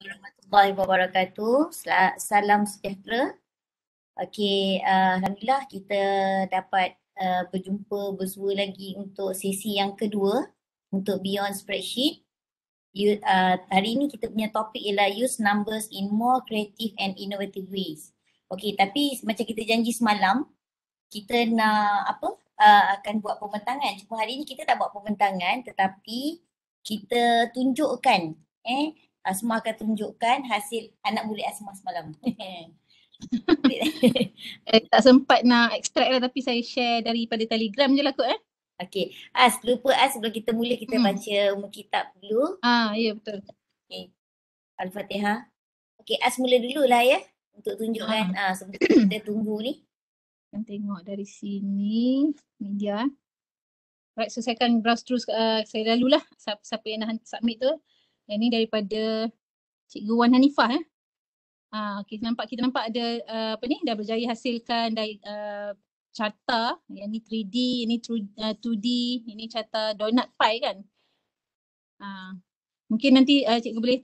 Warahmatullahi wabarakatuh. Salam sejahtera. Okey, alhamdulillah kita dapat berjumpa bersua lagi untuk sesi yang kedua untuk Beyond Spreadsheet. Hari ini kita punya topik ialah use numbers in more creative and innovative ways. Okey, tapi macam kita janji semalam, kita nak akan buat pembentangan. Cuma hari ini kita tak buat pembentangan tetapi kita tunjukkan Asma akan tunjukkan hasil anak murid Asma semalam. Tak sempat nak extract lah tapi saya share daripada Telegram je lah kot Okey, sebelum kita mula kita baca kitab dulu. Ya betul. Okey. Al-Fatihah. Okey, mula dululah ya untuk tunjukkan sebelum kita tunggu ni. Kita tengok dari sini media. Right, so saya akan browse terus saya lalulah siapa yang nak submit tu. Yang ni daripada Cikgu Wan Hanifah okay, kita nampak ada dah berjaya hasilkan dari carta, yang ni 3D, ini 2D, ini carta donut pie kan. Mungkin nanti cikgu boleh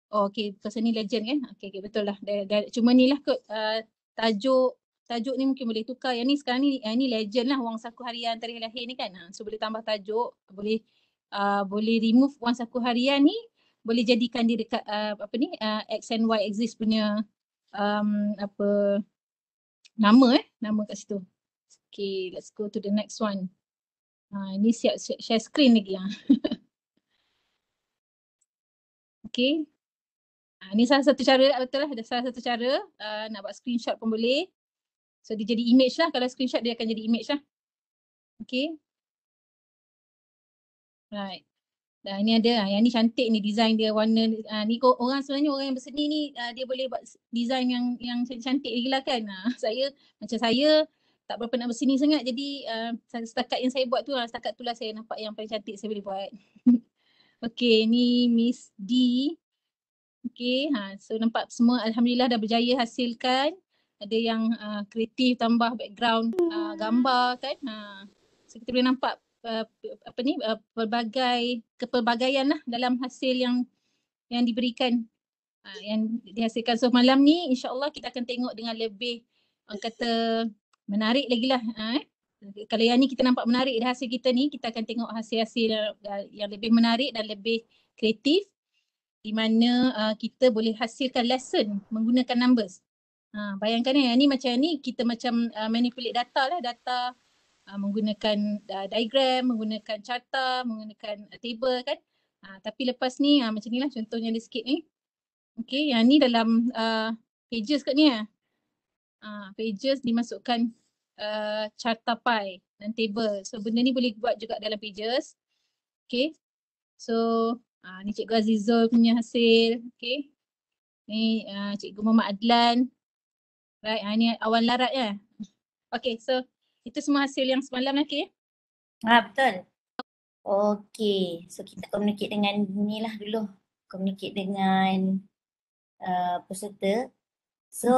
okay, pasal ni legend kan. Okay, betul lah. Cuma ni lah kot tajuk ni mungkin boleh tukar. Yang ni sekarang ni legend lah, wang saku harian tarikh lahir ni kan. So boleh tambah tajuk, boleh remove wang saku harian ni, boleh jadikan dia dekat X and Y axis punya nama kat situ. Okay, let's go to the next one. Ini siap share screen lagi Okay. Ni salah satu cara, betul lah, ada salah satu cara nak buat screenshot pun boleh. So dia jadi image lah, kalau screenshot dia akan jadi image lah. Okay. Right. Dan ini ada, yang ni cantik ni design dia, warna ni sebenarnya orang yang berseni ni dia boleh buat design yang cantik lagi lah kan. Macam saya tak berapa nak berseni sangat, jadi setakat yang saya buat tu lah, setakat tu lah saya nampak yang paling cantik saya boleh buat. Okay, ni Miss D. Okay, so nampak semua alhamdulillah dah berjaya hasilkan. Ada yang kreatif tambah background gambar kan. So kita boleh nampak kepelbagaian lah dalam hasil yang diberikan, yang dihasilkan. So malam ni insyaAllah kita akan tengok dengan lebih kata menarik lagi lah. Kalau yang ni kita nampak menarik dah hasil kita ni, kita akan tengok hasil-hasil yang lebih menarik dan lebih kreatif, di mana kita boleh hasilkan lesson menggunakan numbers. Bayangkan yang ni macam ni, kita macam manipulate data lah, menggunakan diagram, menggunakan carta, menggunakan table kan. Tapi lepas ni macam ni lah contohnya ada sikit ni. Okay, yang ni dalam pages kat ni pages dimasukkan carta pie dan table. So benda ni boleh buat juga dalam pages. Okay, so ni Cikgu Azizul punya hasil. Okay, ni Cikgu Muhammad Adlan. Right, ni awan larat ya. Okay, so itu semua hasil yang semalam lah, okay? Betul. Okay, so kita communicate dengan ni lah dulu. Communicate dengan peserta. So,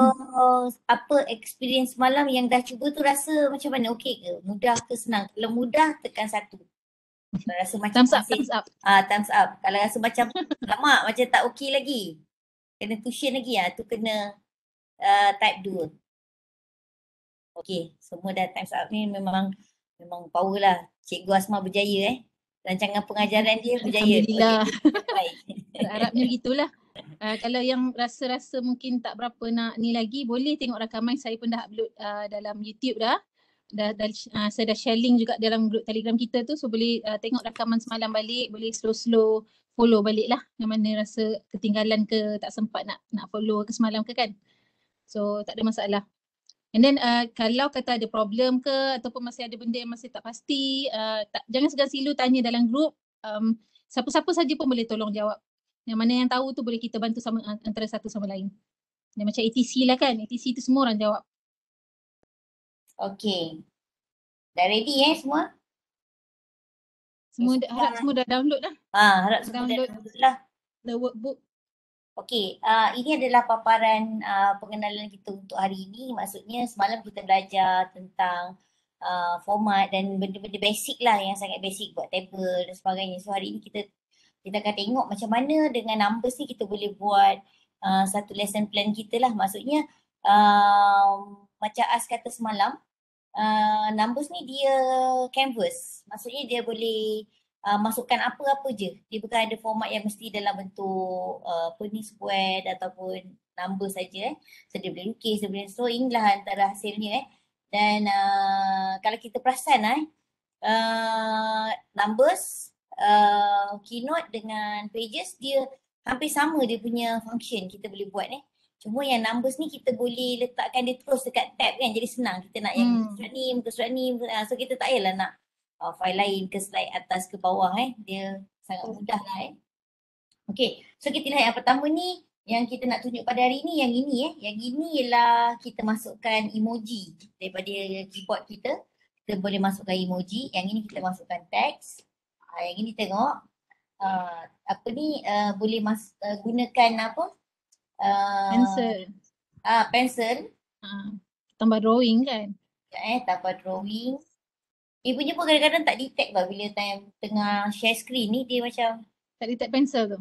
apa experience semalam yang dah cuba tu rasa macam mana? Okay ke? Mudah ke senang? Kalau mudah, tekan 1. Kalau rasa macam thumbs up. Thumbs up. Kalau rasa macam lama, macam tak okay lagi, kena tuition lagi tu kena type 2. Okay, semua dah thumbs up ni memang power lah. Cikgu Asma berjaya rancangan pengajaran dia berjaya. Alhamdulillah. Harapnya gitulah. Kalau yang rasa mungkin tak berapa nak ni lagi, boleh tengok rakaman saya pun dah upload dalam YouTube dah. Saya dah share link juga dalam group Telegram kita tu, so boleh tengok rakaman semalam balik, boleh slow follow balik lah yang mana rasa ketinggalan ke tak sempat nak follow ke semalam ke kan. So tak ada masalah. And then kalau kata ada problem ke ataupun masih ada benda yang masih tak pasti, jangan segan silu tanya dalam group. Siapa-siapa saja pun boleh tolong jawab. Yang mana yang tahu tu boleh kita bantu sama antara satu sama lain. Yang macam ATC lah kan, ATC tu semua orang jawab. Okay. Dah ready semua? Harap semua dah download dah. Harap semua dah download lah. The workbook. Okay, ini adalah paparan pengenalan kita untuk hari ini. Maksudnya semalam kita belajar tentang format dan benda-benda basic lah, yang sangat basic, buat table dan sebagainya. So hari ini kita kita akan tengok macam mana dengan numbers ni kita boleh buat satu lesson plan kita lah. Maksudnya macam As kata semalam, numbers ni dia canvas. Maksudnya dia boleh masukkan apa-apa je. Dia bukan ada format yang mesti dalam bentuk square ataupun number saja. So dia boleh lukis, dia boleh drawing lah antara hasilnya. Dan kalau kita perasan numbers, keynote dengan pages dia hampir sama dia punya function kita boleh buat Cuma yang numbers ni kita boleh letakkan dia terus dekat tab kan, jadi senang. Kita nak yang muka surat ni, so kita tak payahlah nak file lain ke slide atas ke bawah dia sangat mudah lah Okay, so kita lihat yang pertama ni yang kita nak tunjuk pada hari ni, yang ini yang ini ialah kita masukkan emoji daripada keyboard kita. Kita boleh masukkan emoji, yang ini kita masukkan teks. Yang ini tengok apa ni boleh gunakan apa? Pencil. Pencil. Tambah drawing kan? Tambah drawing. Punya pun kadang-kadang tak detect lah bila time tengah share screen ni, dia macam tak detect pencil tu?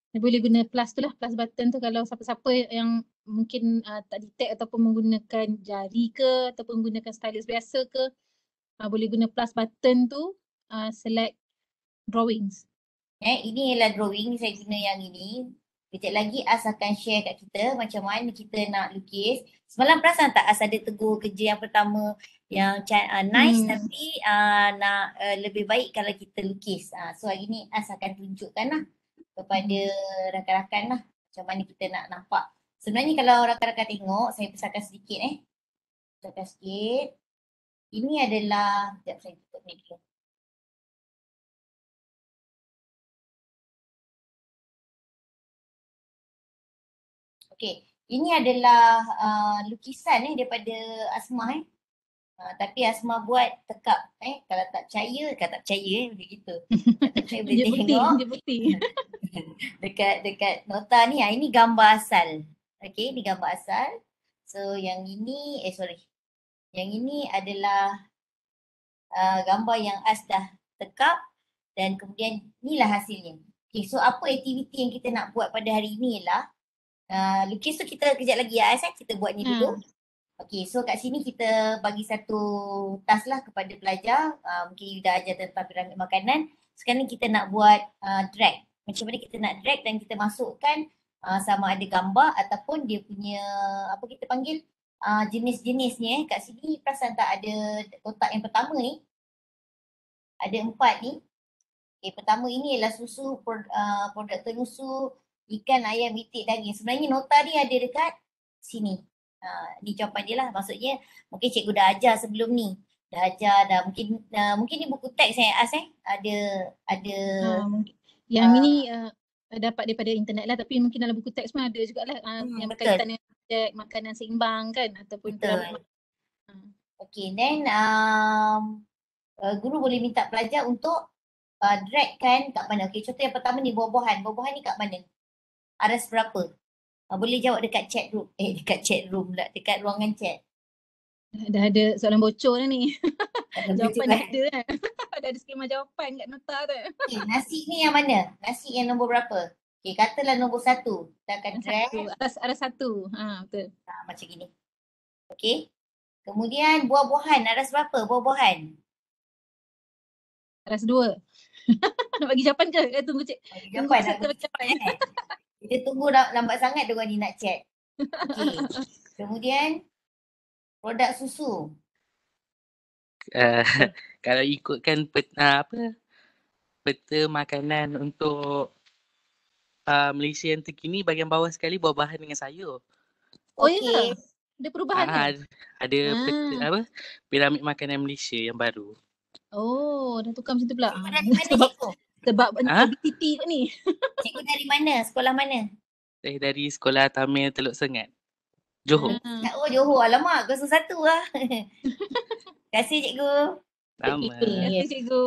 Dia boleh guna plus tu lah, plus button tu kalau siapa-siapa yang mungkin tak detect ataupun menggunakan jari ke ataupun menggunakan stylus biasa ke, boleh guna plus button tu, select drawings. Ini ialah drawing, saya guna yang ini. Kejap lagi As akan share kat kita macam mana kita nak lukis. Semalam perasan tak As ada tegur kerja yang pertama yang nice tapi nak lebih baik kalau kita lukis. So hari ni As akan tunjukkan lah kepada rakan-rakan lah macam mana kita nak nampak. Sebenarnya kalau rakan-rakan tengok, saya besarkan sedikit besarkan sikit. Ini adalah, sekejap saya tutup ni dulu. Okay, ini adalah lukisan daripada Asma tapi Asma buat tekap kalau tak percaya boleh gitu. Tak percaya boleh tengok. dekat nota ni, ini gambar asal. Okay, ini gambar asal. So yang ini, yang ini adalah gambar yang As dah tekap dan kemudian inilah hasilnya. Okay, so apa aktiviti yang kita nak buat pada hari ini ialah lukis tu kita kejap lagi As kita buat ni dulu. Okay, so kat sini kita bagi satu task lah kepada pelajar. Mungkin you dah ajar tentang piramid makanan. Sekarang ni kita nak buat drag. Macam mana kita nak drag dan kita masukkan sama ada gambar ataupun dia punya apa kita panggil jenis-jenisnya. Kat sini perasan tak ada kotak yang pertama ni. Ada 4 ni. Okay, pertama ini ialah susu, produk tenusu, ikan, ayam, itik, daging. Sebenarnya nota ni ada dekat sini. Ni jawapan dia lah. Maksudnya mungkin cikgu dah ajar sebelum ni. Dah ajar dah. Mungkin ni buku teks As ada yang ini dapat daripada internet lah, tapi mungkin dalam buku teks pun ada jugalah yang berkaitan dengan makanan seimbang kan ataupun betul. Okay, then guru boleh minta pelajar untuk drag kan kat mana. Okay, contoh yang pertama ni buah-buahan. Buah-buahan ni kat mana? Aras berapa? Boleh jawab dekat chat room. Dekat chat room pula. Dekat ruangan chat. Dah ada soalan bocor dah ni. Jawapan dah ada kan. Dah ada skema jawapan kat nota tu. Okay, nasi ni yang mana? Nasi yang nombor berapa? Okay, katalah nombor 1. Kita akan drag. Aras 1. Betul. Macam gini. Okay. Kemudian buah-buahan. Aras berapa buah-buahan? Aras 2. Nak bagi jawapan ke? Tunggu cik. Bagi jawapan. Kita tunggu lambat sangat diorang ni nak chat. Okay. Kemudian produk susu. Kalau ikutkan peta makanan untuk Malaysia yang terkini, bahagian bawah sekali buah-bahan dengan sayur. Ya. Ada perubahan ni? Ada peta piramid makanan Malaysia yang baru. Dah tukar macam tu pula. Dari mana cikgu? Sebab obesity kot ni. Cikgu dari mana? Sekolah mana? Saya dari Sekolah Tamil Teluk Sengat, Johor. Johor. Alamak, 01 lah. Terima kasih cikgu. Sama. Terima kasih cikgu.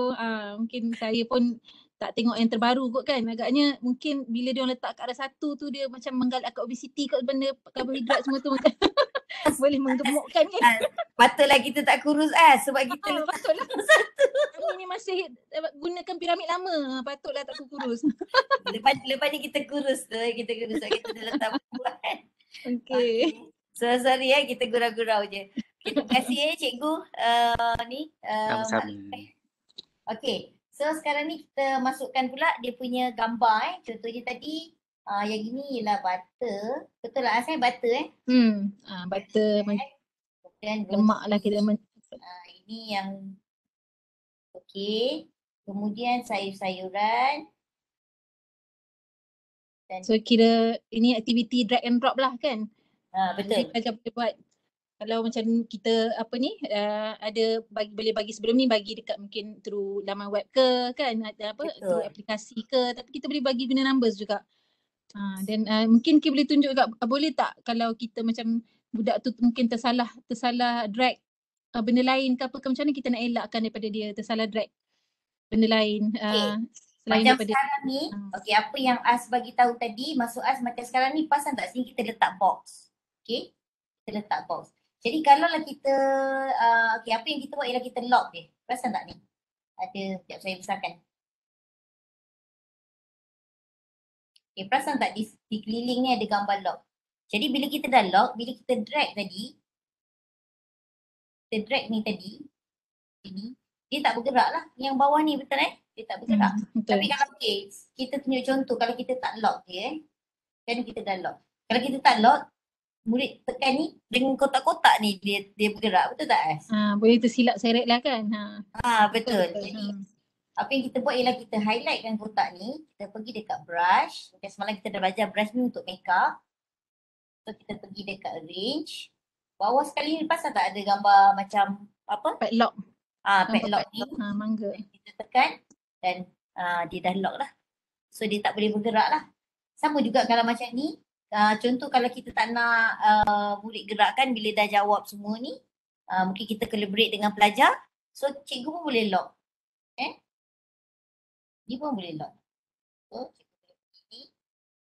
Mungkin saya pun tak tengok yang terbaru kot kan. Agaknya mungkin bila dia orang letak kat Aras 1 tu dia macam menggalakkan obesity kot benda karbohidrat semua tu. Boleh menggemukkan kan. Patutlah kita tak kurus sebab kita letak Patutlah. satu. Kami ni masih gunakan piramid lama. Patutlah tak kurus. Lepas ni kita kurus tu, sebab kita dah letak buat. Okey. So sorry kita gurau-gurau je. Okay, terima kasih cikgu Sama-sama. Okey, so sekarang ni kita masukkan pula dia punya gambar contohnya tadi yang ini ialah butter. Betul lah saya butter Butter dan lemak lah kita ini yang okey. Kemudian sayur-sayuran. So kira ini aktiviti drag and drop lah kan. Betul. Jadi macam boleh buat kalau macam kita ada boleh bagi sebelum ni bagi dekat mungkin through laman web ke kan, ada through aplikasi ke, tapi kita boleh bagi guna numbers juga. Dan mungkin kita boleh tunjuk juga boleh tak kalau kita macam budak tu mungkin tersalah drag benda lain ke apa ke, macam mana kita nak elakkan daripada dia tersalah drag benda lain selain macam daripada sekarang ni apa yang As bagi tahu tadi, maksud As macam sekarang ni pasang tak sini kita letak box. Kita letak box. Jadi kalau lah kita apa yang kita buat ialah kita lock dia. Perasan tak ni? Ada, sekejap saya besarkan. Perasan tak di keliling ni ada gambar lock. Jadi bila kita dah lock, bila kita drag tadi, ini, dia tak bergerak lah. Yang bawah ni betul dia tak bergerak. Tapi kalau kita tunjuk contoh kalau kita tak lock dia kan kita dah lock. Kalau kita tak lock, murid tekan ni dengan kotak-kotak ni dia bergerak, betul tak As? Boleh tersilap seret lah kan. Betul. Jadi apa yang kita buat ialah kita highlightkan kotak ni, kita pergi dekat brush. Macam semalam kita dah belajar brush ni untuk makeup. So kita pergi dekat arrange. Bawah sekali ni pasal tak ada gambar macam apa? Padlock. Padlock ni. Mangga. Kita tekan dan dia dah lock lah. So dia tak boleh bergerak lah. Sama juga kalau macam ni. Contoh kalau kita tak nak murid gerakkan bila dah jawab semua ni, mungkin kita collaborate dengan pelajar. So cikgu pun boleh lock. Dia pun boleh lock. So cikgu boleh pergi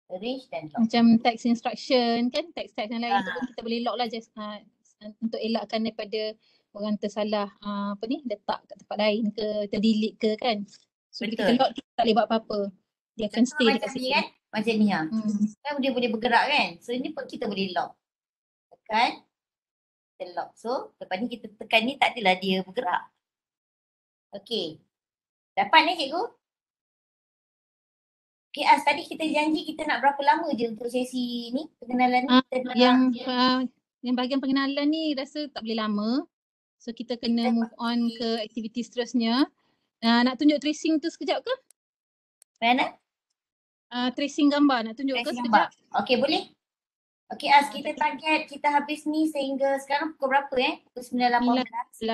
arrange dan lock. Macam text instruction kan, text yang lain tu pun kita boleh lock lah just untuk elakkan daripada orang tersalah letak kat tempat lain ke, terdelete ke kan. So bila kita lock kita tak boleh buat apa-apa. Dia akan stay dekat situ. Macam ni kan dia boleh bergerak kan. So ini pun kita boleh lock. Tekan. Kita lock. So lepas ni kita tekan ni tak adalah dia bergerak. Okey. Dapat ni cikgu? Okey As, tadi kita janji kita nak berapa lama je untuk sesi ni? Pengenalan ni? Yang bahagian pengenalan ni rasa tak boleh lama. So kita kena move on ke aktiviti seterusnya. Nak tunjuk tracing tu sekejap ke? Mana? Tracing gambar nak tunjuk ke sekejap? Okey boleh. Okey As, kita target kita habis ni sehingga sekarang pukul berapa Pukul 9.18.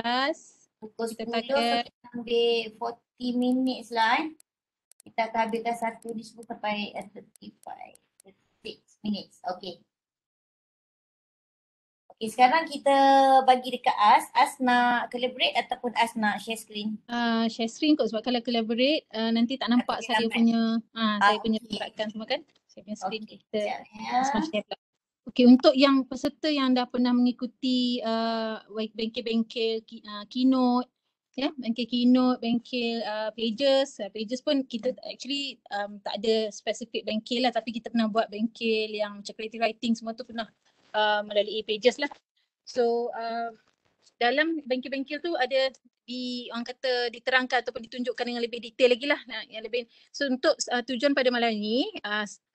Pukul 10 so kita ambil 40 minutes lah Kita akan habiskan satu ni semua sampai 36 minutes. Okey. Okey, sekarang kita bagi dekat As. As nak collaborate ataupun As nak share screen? Share screen kot sebab kalau collaborate nanti tak nampak saya punya saya punya pergerakan semua kan. Saya punya screen kita semua share pula. Okey, untuk yang peserta yang dah pernah mengikuti bengkel-bengkel keynote, bengkel keynote, bengkel pages pun kita actually tak ada spesifik bengkel lah, tapi kita pernah buat bengkel yang macam creative writing semua tu pernah melalui pages lah. So dalam bengkel-bengkel tu ada orang kata diterangkan ataupun ditunjukkan dengan lebih detail lagi lah yang lebih. So untuk tujuan pada malam ni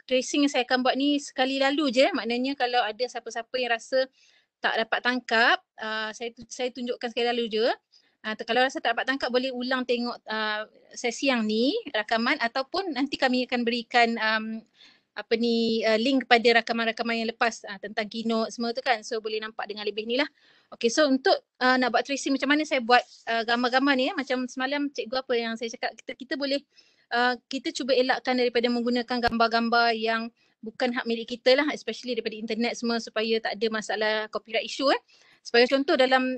tracing yang saya akan buat ni sekali lalu je, maknanya kalau ada siapa-siapa yang rasa tak dapat tangkap saya tunjukkan sekali lalu je. Kalau rasa tak dapat tangkap boleh ulang tengok sesi yang ni rakaman ataupun nanti kami akan berikan link kepada rakaman-rakaman yang lepas tentang keynote semua tu kan, so boleh nampak dengan lebih ni lah. Okay, so untuk nak buat tracing macam mana saya buat gambar-gambar ni macam semalam cikgu apa yang saya cakap, kita boleh kita cuba elakkan daripada menggunakan gambar-gambar yang bukan hak milik kita lah, especially daripada internet semua supaya tak ada masalah copyright issue Sebagai contoh dalam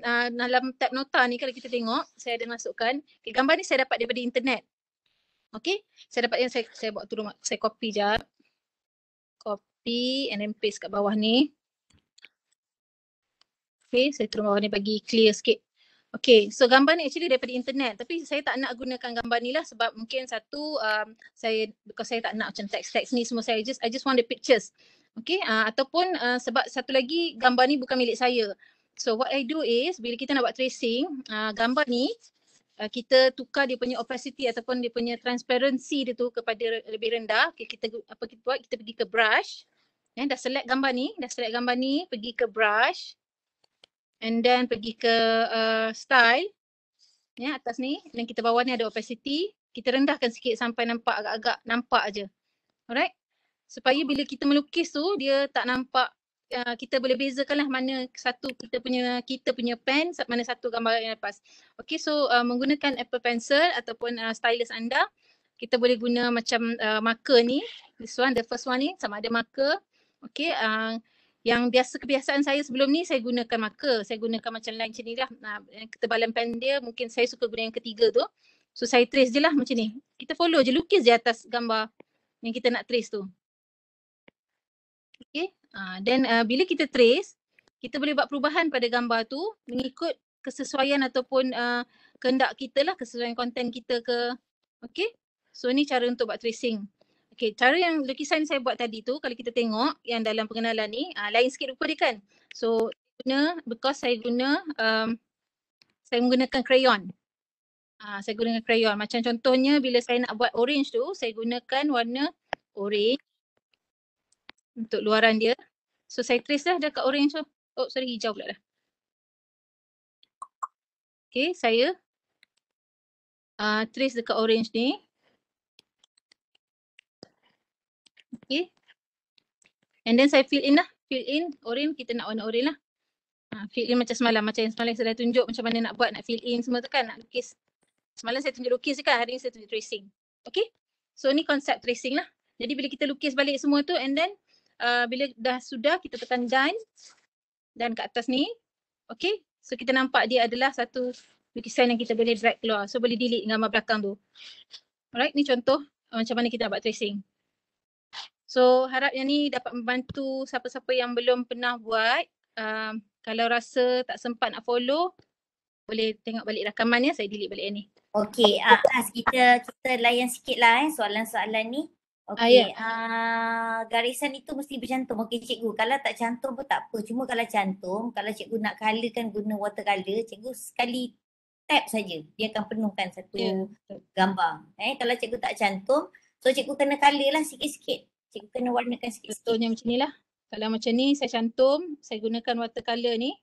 tab nota ni kalau kita tengok, saya ada masukkan gambar ni saya dapat daripada internet. Okay, saya dapat yang saya buat turun, saya copy jap. Copy and then paste kat bawah ni. Okay, saya turun bawah ni bagi clear sikit. Okay, so gambar ni actually daripada internet, tapi saya tak nak gunakan gambar ni lah sebab mungkin satu because saya tak nak macam teks-teks ni semua, I just want the pictures. Okay, ataupun sebab satu lagi gambar ni bukan milik saya. So what I do is bila kita nak buat tracing, gambar ni kita tukar dia punya opacity ataupun dia punya transparency dia tu kepada lebih rendah. Okay, kita buat, kita pergi ke brush. Dah select gambar ni, pergi ke brush. And then pergi ke style, atas ni, dan kita bawah ni ada opacity, kita rendahkan sikit sampai nampak agak-agak nampak aje. Alright? Supaya bila kita melukis tu dia tak nampak, kita boleh bezakan lah mana satu kita punya pen, mana satu gambar yang lepas. Okay, so menggunakan Apple Pencil ataupun stylus anda, kita boleh guna macam marker ni, this one, the first one ni sama ada marker. Okay, yang kebiasaan saya sebelum ni saya gunakan marker, saya gunakan macam line macam ni lah. Ketebalan pen dia mungkin saya suka guna yang ketiga tu. So saya trace je lah macam ni. Kita follow je, lukis je atas gambar yang kita nak trace tu. Okay, then bila kita trace, kita boleh buat perubahan pada gambar tu mengikut kesesuaian ataupun kehendak kita lah, kesesuaian konten kita ke. Okay, so ni cara untuk buat tracing. Okay, cara yang lukisan saya buat tadi tu, kalau kita tengok yang dalam pengenalan ni, lain sikit rupa dia kan. So, saya menggunakan crayon. Saya gunakan crayon. Macam contohnya bila saya nak buat orange tu, saya gunakan warna orange untuk luaran dia. So, saya trace dah dekat orange tu. Oh, sorry, hijau pula dah. Okay, saya trace dekat orange ni. Okay. And then saya fill in lah. Fill in orange, kita nak warna orange lah. Fill in macam semalam. Macam yang semalam saya dah tunjuk macam mana nak buat, nak fill in semua tu kan, nak lukis. Semalam saya tunjuk lukis je kan, hari ni saya tunjuk tracing. Okay. So ni konsep tracing lah. Jadi bila kita lukis balik semua tu and then bila dah sudah, kita tekan done. Dan kat atas ni. Okay. So kita nampak dia adalah satu lukisan yang kita boleh drag keluar. So boleh delete gambar belakang tu. Alright, ni contoh macam mana kita nak buat tracing. So harap yang ni dapat membantu siapa-siapa yang belum pernah buat. Kalau rasa tak sempat nak follow, boleh tengok balik rakaman ya, saya delete balik yang ni. Okey, As, kita layan sikit lah soalan-soalan ni. Okey, garisan itu mesti bercantum. Okey cikgu, kalau tak cantum pun tak apa. Cuma kalau cantum, kalau cikgu nak colourkan guna watercolour, cikgu sekali tap saja, dia akan penuhkan satu gambar. Kalau cikgu tak cantum, so cikgu kena colour lah sikit-sikit. Cikgu kena warnakan sikit-sikit. Contohnya macam ni lah. Kalau macam ni saya cantum, saya gunakan watercolour ni.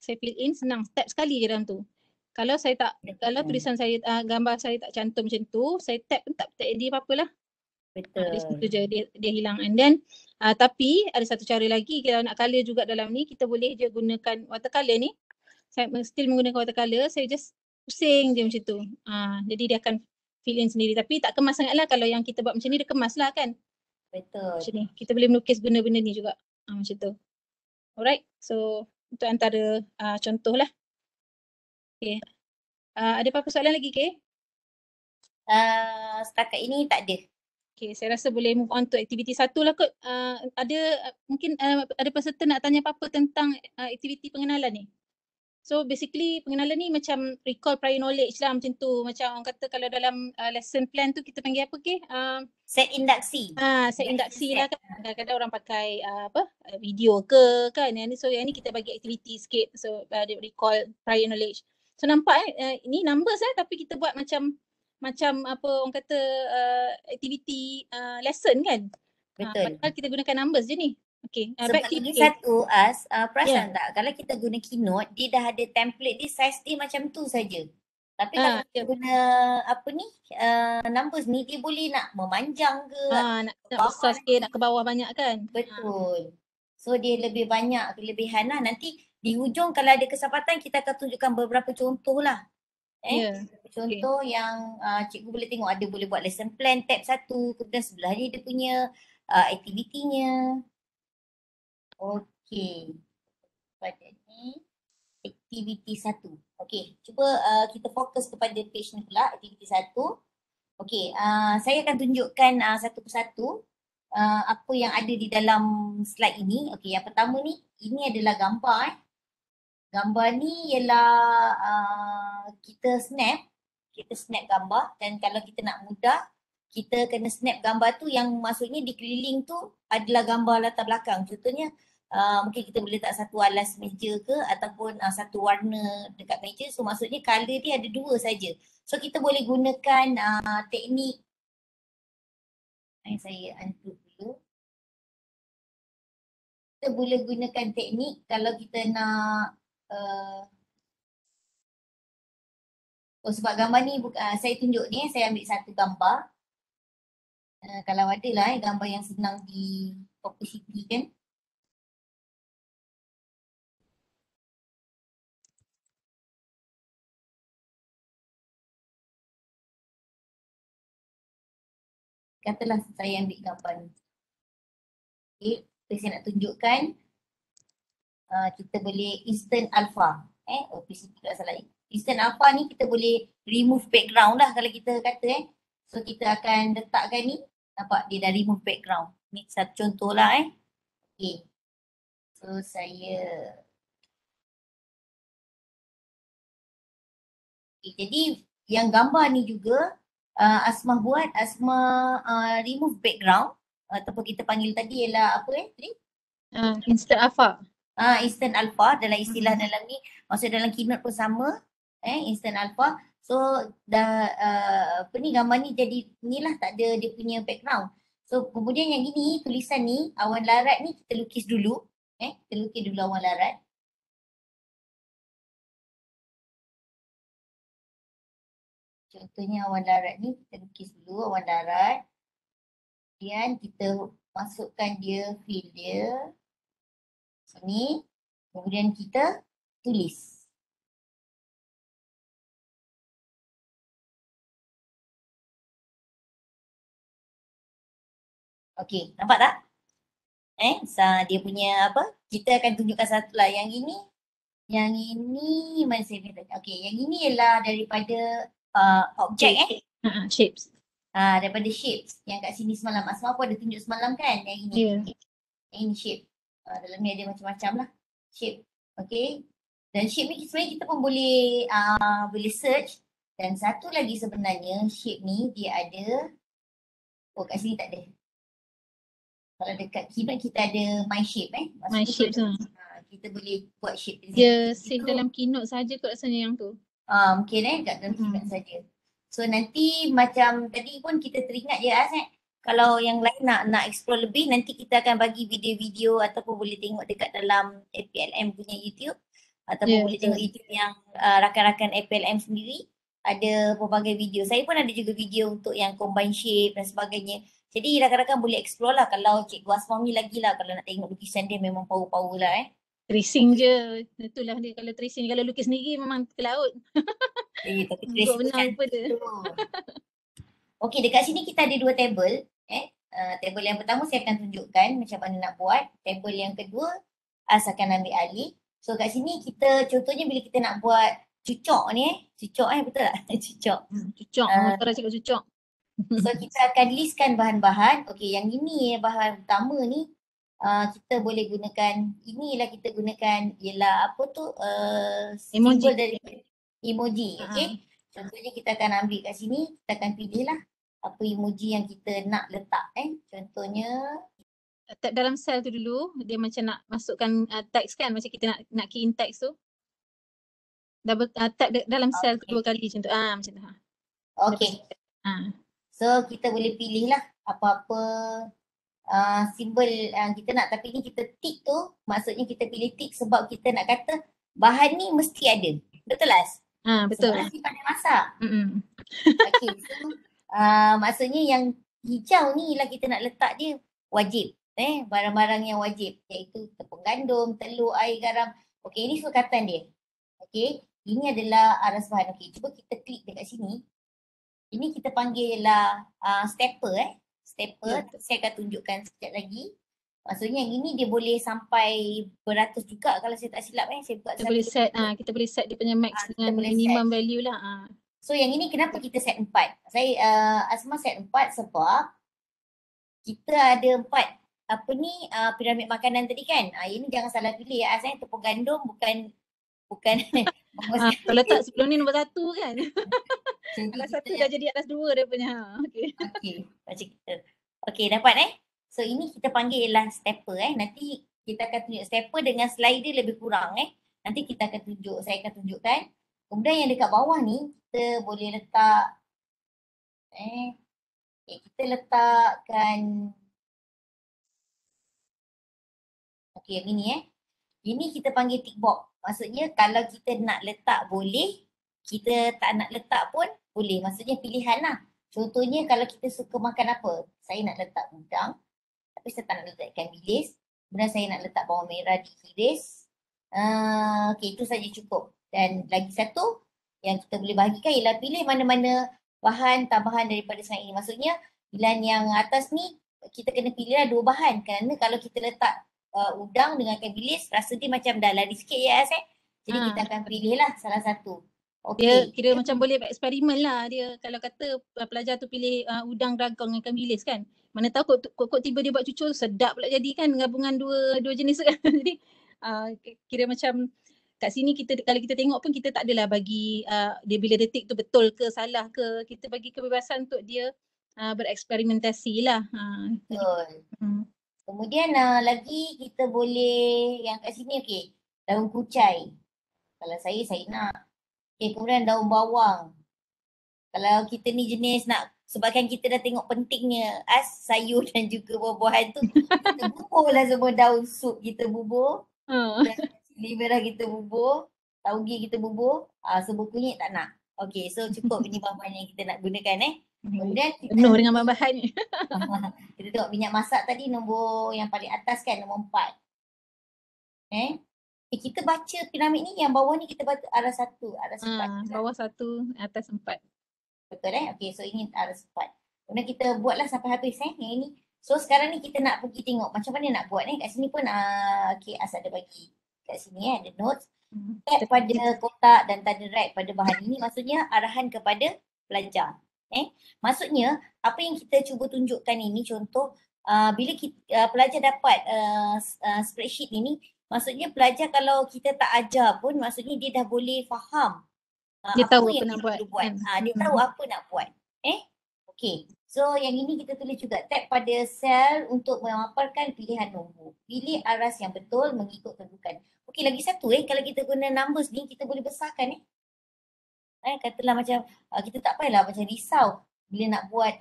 Saya fill in, senang. Tap sekali je dalam tu. Kalau saya tak, kalau tulisan saya, gambar saya tak cantum macam tu, saya tap pun tak jadi apa-apa lah. Betul. Dari situ je dia hilang. And then, tapi ada satu cara lagi, kalau nak colour juga dalam ni, kita boleh je gunakan watercolour ni. Saya still menggunakan watercolour, saya just pusing je macam tu. Jadi dia akan fill in sendiri. Tapi tak kemas sangat lah, kalau yang kita buat macam ni, dia kemas lah kan. Betul. Macam ni. Kita boleh melukis benda-benda ni juga. Macam tu. Alright. So, itu antara contoh lah. Okay. Ada apa-apa soalan lagi, Kay? Setakat ini tak ada. Okay, saya rasa boleh move on to aktiviti 1 lah kot. Mungkin ada peserta nak tanya apa-apa tentang aktiviti pengenalan ni. So basically pengenalan ni macam recall prior knowledge lah macam tu. Macam orang kata kalau dalam lesson plan tu kita panggil apa ke? Set induksi. Set induksi lah kan. Kadang-kadang orang pakai video ke kan. So yang ni kita bagi aktiviti sikit. So recall prior knowledge. So nampak ini numbers tapi kita buat macam apa orang kata aktiviti lesson kan. Betul. Padahal kita gunakan numbers je ni. Okay. Sebab lagi satu perasan tak, kalau kita guna Keynote, dia dah ada template dia, size dia macam tu saja. Tapi kalau kita guna numbers ni, dia boleh nak memanjang ke, nak besar sikit, nak ke bawah banyak kan. Betul. So dia lebih banyak kelebihan lah. Nanti di hujung kalau ada kesempatan kita akan tunjukkan beberapa contoh lah. Contoh yang cikgu boleh tengok, ada boleh buat lesson plan tab 1, kemudian sebelah ni dia punya aktivitinya. Okey. Pada ni aktiviti 1. Okey, cuba kita fokus kepada page ni pula, aktiviti 1. Okey, saya akan tunjukkan satu persatu apa yang ada di dalam slide ini. Okey, yang pertama ni, ini adalah gambar Gambar ni ialah kita snap gambar, dan kalau kita nak mudah, kita kena snap gambar tu yang maksudnya di keliling tu adalah gambar latar belakang. Contohnya mungkin kita boleh letak satu alas meja ke ataupun satu warna dekat meja. So maksudnya color dia ada dua saja. So kita boleh gunakan teknik, saya unload dulu. Kita boleh gunakan teknik kalau kita nak sebab gambar ni saya tunjuk ni, saya ambil satu gambar. Kalau ada lah gambar yang senang di publicity kan. Katalah saya ambil gambar ni. Okay, saya nak tunjukkan kita boleh instant alpha. PCT tak salah. Instant alpha ni kita boleh remove background lah kalau kita kata. So kita akan letakkan ni. Nampak dia dah remove background. Ni satu contoh lah Okay. So saya jadi yang gambar ni juga Asmah buat, Asmah remove background ataupun kita panggil tadi ialah apa tadi? Instant alpha. Instant alpha dalam istilah dalam ni, maksud dalam keynote pun sama. Instant alpha. So dah apa ni, gambar ni jadi ni lah, tak ada dia punya background. So kemudian yang ini tulisan ni, awan larat ni kita lukis dulu. Kita lukis dulu awan larat. Contohnya awan darat ni, kita lukis dulu awan darat. Kemudian kita masukkan dia, fill dia. Sini. Kemudian kita tulis. Okey, nampak tak? Dia punya apa? Kita akan tunjukkan satu lah. Yang ini mana saya minta? Okey, yang ini ialah daripada objek Shapes. Daripada shapes yang kat sini semalam. Asma pun ada tunjuk semalam kan yang ini. Yang ini shape. Dalam ni ada macam-macam lah shape. Okay. Dan shape ni sebenarnya kita pun boleh search. Dan satu lagi sebenarnya shape ni dia ada. Kat sini tak ada. Kalau dekat keynote kita ada my shape My shape tu. Kita boleh buat shape. Dia save dalam keynote saja kot rasanya yang tu. Mungkin kat dalam keynote saja. So nanti macam tadi pun kita teringat je kalau yang lain nak explore lebih, nanti kita akan bagi video-video ataupun boleh tengok dekat dalam APLM punya YouTube ataupun boleh tengok YouTube yang rakan-rakan APLM sendiri, ada pelbagai video. Saya pun ada juga video untuk yang combine shape dan sebagainya. Jadi rakan-rakan boleh explore lah kalau Cikgu Asmah ni lagi lah, kalau nak tengok lukisan dia memang power-power lah Tracing je. Itulah dia kalau tracing. Kalau lukis sendiri memang ke laut. Tapi tracing benar apa dia. Okey, dekat sini kita ada dua table. Table yang pertama saya akan tunjukkan macam mana nak buat. Table yang kedua As akan ambil alih. So kat sini kita contohnya bila kita nak buat cucok ni cucok betul tak? Cucok. Cucok. Orang cakap cucok. So kita akan listkan bahan-bahan. Okey, yang ini bahan utama ni kita boleh gunakan, inilah kita gunakan ialah apa tu simbol dari emoji. Okey. Contohnya kita akan ambil kat sini, kita akan pilih lah apa emoji yang kita nak letak Contohnya tap dalam sel tu dulu, dia macam nak masukkan teks kan, macam kita nak key in teks tu. Double tap dalam sel tu 2 kali macam tu. Macam tu. Okey. So kita boleh pilih lah apa-apa simbol yang kita nak, tapi ni kita tick tu, maksudnya kita pilih tick sebab kita nak kata bahan ni mesti ada. Betul As? Betul. Sebab nasi pandai masak. Okay, so maksudnya yang hijau ni lah kita nak letak dia wajib. Barang-barang yang wajib, iaitu tepung gandum, telur, air, garam. Okay, ini sukatan dia. Okay, ini adalah aras bahan. Okay, cuba kita klik dekat sini. Ini kita panggil lah stepper Stepper, saya akan tunjukkan sekejap lagi. Maksudnya yang ini dia boleh sampai beratus juga kalau saya tak silap Saya buka kita boleh set kita boleh set dia punya max dengan minimum value lah. So yang ini kenapa kita set 4? Saya Asma set 4 sebab kita ada 4 piramid makanan tadi kan. Ini jangan salah pilih As tepung gandum bukan bukan bawah sekali. Kalau letak sebelum ni nombor 1 kan. Jadi Atas kita 1 dah jadi atas 2 dia punya. Okay. okey, macam kita. Okey, dapat So ini kita panggil ialah stepper Nanti kita akan tunjuk stepper dengan slider lebih kurang Nanti kita akan tunjuk, saya akan tunjukkan. Kemudian yang dekat bawah ni kita boleh letak kita letakkan okey yang ini Ini kita panggil tick box. Maksudnya kalau kita nak letak boleh, kita tak nak letak pun boleh. Maksudnya pilihan lah. Contohnya kalau kita suka makan apa? Saya nak letak udang, tapi saya tak nak letak ikan bilis. Kemudian saya nak letak bawang merah diiris. Okey, itu saja cukup. Dan lagi satu yang kita boleh bahagikan ialah pilih mana-mana bahan tambahan daripada sekarang ini. Maksudnya pilihan yang atas ni kita kena pilihlah 2 bahan. Kerana kalau kita letak udang dengan ikan bilis, rasa dia macam dah lari sikit Jadi kita akan pilihlah salah satu. Dia Okey. kira macam boleh buat eksperimen lah dia. Kalau kata pelajar tu pilih udang ragang dengan ikan bilis kan. Mana tahu kok tiba dia buat cucur sedap pula jadi kan gabungan dua jenis tu kan. Jadi kira macam kat sini kita kalau kita tengok pun kita tak adalah bagi dia bila dia tick tu betul ke salah ke. Kita bagi kebebasan untuk dia bereksperimentasi lah. Betul. Kemudian lagi kita boleh yang kat sini daun kucai. Kalau saya nak. Kemudian daun bawang. Kalau kita ni jenis nak, sebabkan kita dah tengok pentingnya sayur dan juga buah-buahan tu, kita buburlah semua daun sup kita bubur. Cili merah kita bubur. Tauge kita bubur. Serbuk kunyit tak nak. Okey, so cukup ini bahan yang kita nak gunakan Kemudian kita penuh dengan bahan-bahan ni. kita tengok minyak masak tadi nombor yang paling atas kan, nombor 4. Kita baca piramid ni, yang bawah ni kita baca arah 1, arah 4. Bawah 1, atas 4. Betul Okey, so ini arah 4. Kemudian kita buatlah sampai habis yang ini. So sekarang ni kita nak pergi tengok macam mana nak buat Kat sini pun Asal ada bagi kat sini ada notes. Tap pada kotak dan tanda right pada bahan ini, maksudnya arahan kepada pelajar. Maksudnya apa yang kita cuba tunjukkan ini contoh bila pelajar dapat spreadsheet ini, maksudnya pelajar kalau kita tak ajar pun maksudnya dia dah boleh faham dia apa tahu yang apa nak buat. Dia tahu apa nak buat. Okey. So yang ini kita tulis juga tap pada sel untuk memaparkan pilihan nombor. Pilih aras yang betul mengikut kedudukan. Okey, lagi satu kalau kita guna numbers ni kita boleh besarkan katalah macam kita tak payahlah macam risau bila nak buat